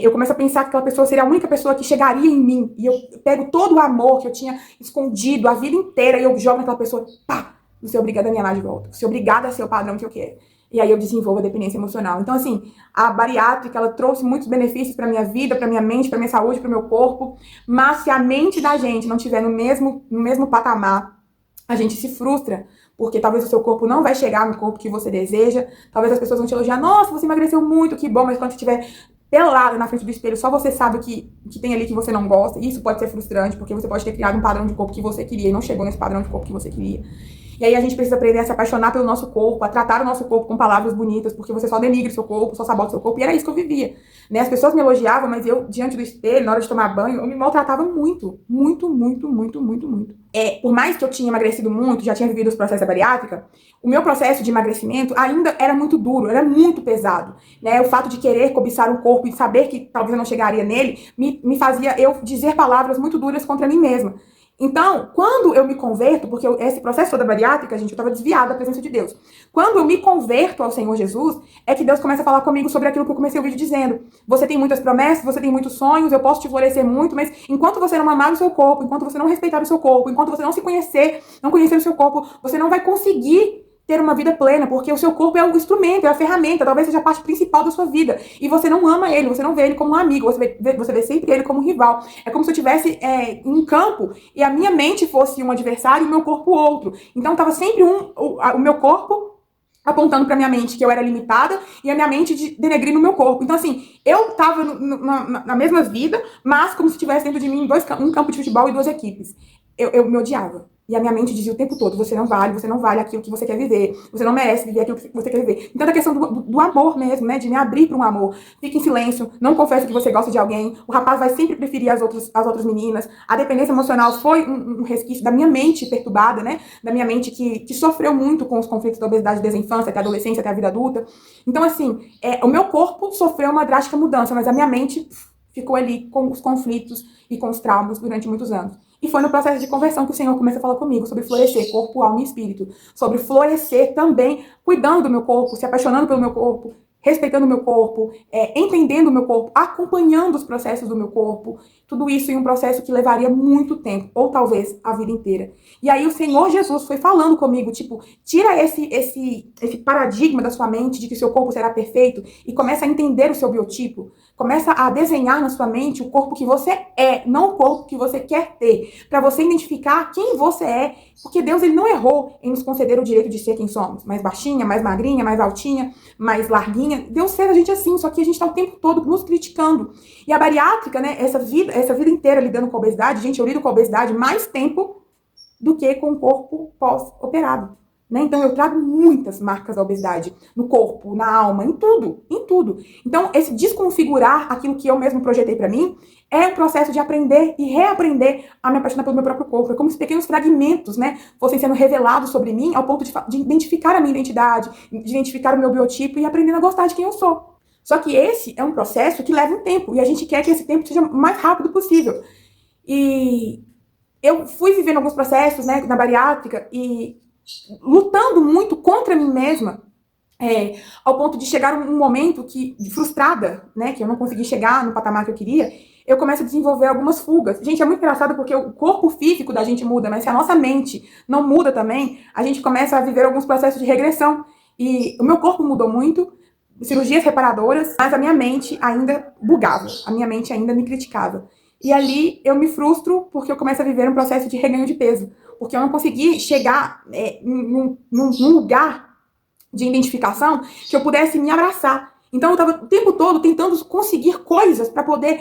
Eu começo a pensar que aquela pessoa seria a única pessoa que chegaria em mim, e eu pego todo o amor que eu tinha escondido a vida inteira e eu jogo naquela pessoa, pá, você é obrigada a me amar de volta, você é obrigada a ser o padrão que eu quero. E aí eu desenvolvo a dependência emocional. Então, assim, a bariátrica, ela trouxe muitos benefícios pra minha vida, pra minha mente, pra minha saúde, pro meu corpo. Mas se a mente da gente não estiver no mesmo patamar, a gente se frustra, porque talvez o seu corpo não vai chegar no corpo que você deseja. Talvez as pessoas vão te elogiar, nossa, você emagreceu muito, que bom, mas quando você estiver pelada na frente do espelho, só você sabe o que tem ali que você não gosta. E isso pode ser frustrante, porque você pode ter criado um padrão de corpo que você queria e não chegou nesse padrão de corpo que você queria. E aí a gente precisa aprender a se apaixonar pelo nosso corpo, a tratar o nosso corpo com palavras bonitas, porque você só denigre seu corpo, só sabota seu corpo, e era isso que eu vivia. Né? As pessoas me elogiavam, mas eu, diante do espelho, na hora de tomar banho, eu me maltratava muito. Muito, muito, muito, muito, muito. Por mais que eu tinha emagrecido muito, já tinha vivido os processos da bariátrica, o meu processo de emagrecimento ainda era muito duro, era muito pesado. Né? O fato de querer cobiçar um corpo e saber que talvez eu não chegaria nele, me fazia eu dizer palavras muito duras contra mim mesma. Então, quando eu me converto, porque esse processo da bariátrica, gente, eu estava desviada da presença de Deus. Quando eu me converto ao Senhor Jesus, é que Deus começa a falar comigo sobre aquilo que eu comecei o vídeo dizendo. Você tem muitas promessas, você tem muitos sonhos, eu posso te florescer muito, mas enquanto você não amar o seu corpo, enquanto você não respeitar o seu corpo, enquanto você não se conhecer, não conhecer o seu corpo, você não vai conseguir ter uma vida plena, porque o seu corpo é o instrumento, é a ferramenta, talvez seja a parte principal da sua vida. E você não ama ele, você não vê ele como um amigo, você vê sempre ele como um rival. É como se eu estivesse em um campo e a minha mente fosse um adversário e o meu corpo outro. Então estava sempre o meu corpo apontando para minha mente que eu era limitada e a minha mente denegrindo o meu corpo. Então, assim, eu tava na mesma vida, mas como se tivesse dentro de mim um campo de futebol e duas equipes. Eu me odiava. E a minha mente dizia o tempo todo, você não vale aquilo que você quer viver, você não merece viver aquilo que você quer viver. Então, é a questão do amor mesmo, né, de me abrir para um amor. Fique em silêncio, não confesse que você gosta de alguém, o rapaz vai sempre preferir as outras meninas. A dependência emocional foi um resquício da minha mente perturbada, né, da minha mente que sofreu muito com os conflitos da obesidade desde a infância, até a adolescência, até a vida adulta. Então, assim, o meu corpo sofreu uma drástica mudança, mas a minha mente ficou ali com os conflitos e com os traumas durante muitos anos. E foi no processo de conversão que o Senhor começa a falar comigo sobre florescer corpo, alma e espírito. Sobre florescer também, cuidando do meu corpo, se apaixonando pelo meu corpo, respeitando o meu corpo, entendendo o meu corpo, acompanhando os processos do meu corpo. Tudo isso em um processo que levaria muito tempo, ou talvez a vida inteira. E aí o Senhor Jesus foi falando comigo, tipo, tira esse paradigma da sua mente de que seu corpo será perfeito e começa a entender o seu biotipo. Começa a desenhar na sua mente o corpo que você é, não o corpo que você quer ter. Para você identificar quem você é. Porque Deus ele não errou em nos conceder o direito de ser quem somos. Mais baixinha, mais magrinha, mais altinha, mais larguinha. Deus fez a gente assim, só que a gente tá o tempo todo nos criticando. E a bariátrica, né, essa vida inteira lidando com a obesidade, gente, eu lido com a obesidade mais tempo do que com o corpo pós-operado. Né? Então, eu trago muitas marcas da obesidade no corpo, na alma, em tudo, em tudo. Então, esse desconfigurar aquilo que eu mesmo projetei pra mim é um processo de aprender e reaprender a me apaixonar pelo meu próprio corpo. É como se pequenos fragmentos, né, fossem sendo revelados sobre mim ao ponto de identificar a minha identidade, de identificar o meu biotipo e aprendendo a gostar de quem eu sou. Só que esse é um processo que leva um tempo e a gente quer que esse tempo seja o mais rápido possível. E eu fui vivendo alguns processos, né, na bariátrica e lutando muito contra mim mesma, ao ponto de chegar um momento frustrada, né, que eu não consegui chegar no patamar que eu queria, eu começo a desenvolver algumas fugas. Gente, é muito engraçado porque o corpo físico da gente muda, mas se a nossa mente não muda também, a gente começa a viver alguns processos de regressão. E o meu corpo mudou muito, cirurgias reparadoras, mas a minha mente ainda bugava, a minha mente ainda me criticava. E ali eu me frustro porque eu começo a viver um processo de reganho de peso. Porque eu não consegui chegar num lugar de identificação que eu pudesse me abraçar. Então eu estava o tempo todo tentando conseguir coisas para poder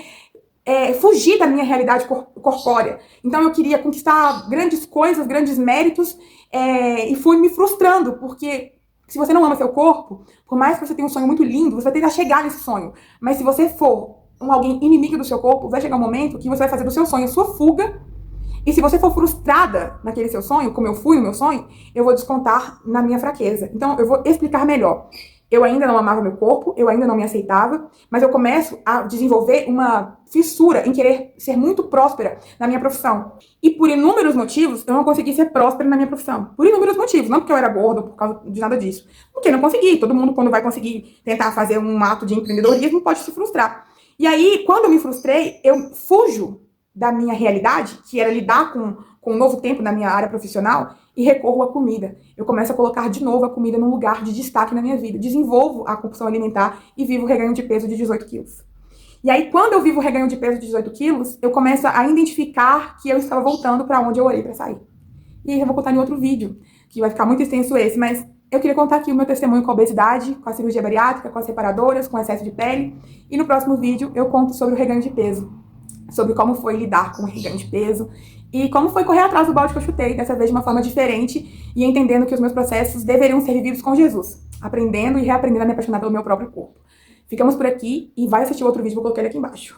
fugir da minha realidade corpórea. Então eu queria conquistar grandes coisas, grandes méritos, e fui me frustrando, porque se você não ama seu corpo, por mais que você tenha um sonho muito lindo, você vai tentar chegar nesse sonho. Mas se você for alguém inimigo do seu corpo, vai chegar um momento que você vai fazer do seu sonho a sua fuga. E se você for frustrada naquele seu sonho, como eu fui no meu sonho, eu vou descontar na minha fraqueza. Então, eu vou explicar melhor. Eu ainda não amava meu corpo, eu ainda não me aceitava, mas eu começo a desenvolver uma fissura em querer ser muito próspera na minha profissão. E por inúmeros motivos, eu não consegui ser próspera na minha profissão. Por inúmeros motivos, não porque eu era gorda, por causa de nada disso. Porque eu não consegui. Todo mundo, quando vai conseguir tentar fazer um ato de empreendedorismo, pode se frustrar. E aí, quando eu me frustrei, eu fujo da minha realidade, que era lidar com um novo tempo na minha área profissional, e recorro à comida. Eu começo a colocar de novo a comida num lugar de destaque na minha vida. Desenvolvo a compulsão alimentar e vivo o reganho de peso de 18 quilos. E aí, quando eu vivo o reganho de peso de 18 quilos, eu começo a identificar que eu estava voltando para onde eu orei para sair. E eu vou contar em outro vídeo, que vai ficar muito extenso esse, mas eu queria contar aqui o meu testemunho com a obesidade, com a cirurgia bariátrica, com as reparadoras, com o excesso de pele. E no próximo vídeo eu conto sobre o reganho de peso, sobre como foi lidar com o reganho de peso e como foi correr atrás do balde que eu chutei, dessa vez de uma forma diferente e entendendo que os meus processos deveriam ser vividos com Jesus, aprendendo e reaprendendo a me apaixonar pelo meu próprio corpo. Ficamos por aqui e vai assistir o outro vídeo que eu coloquei aqui embaixo.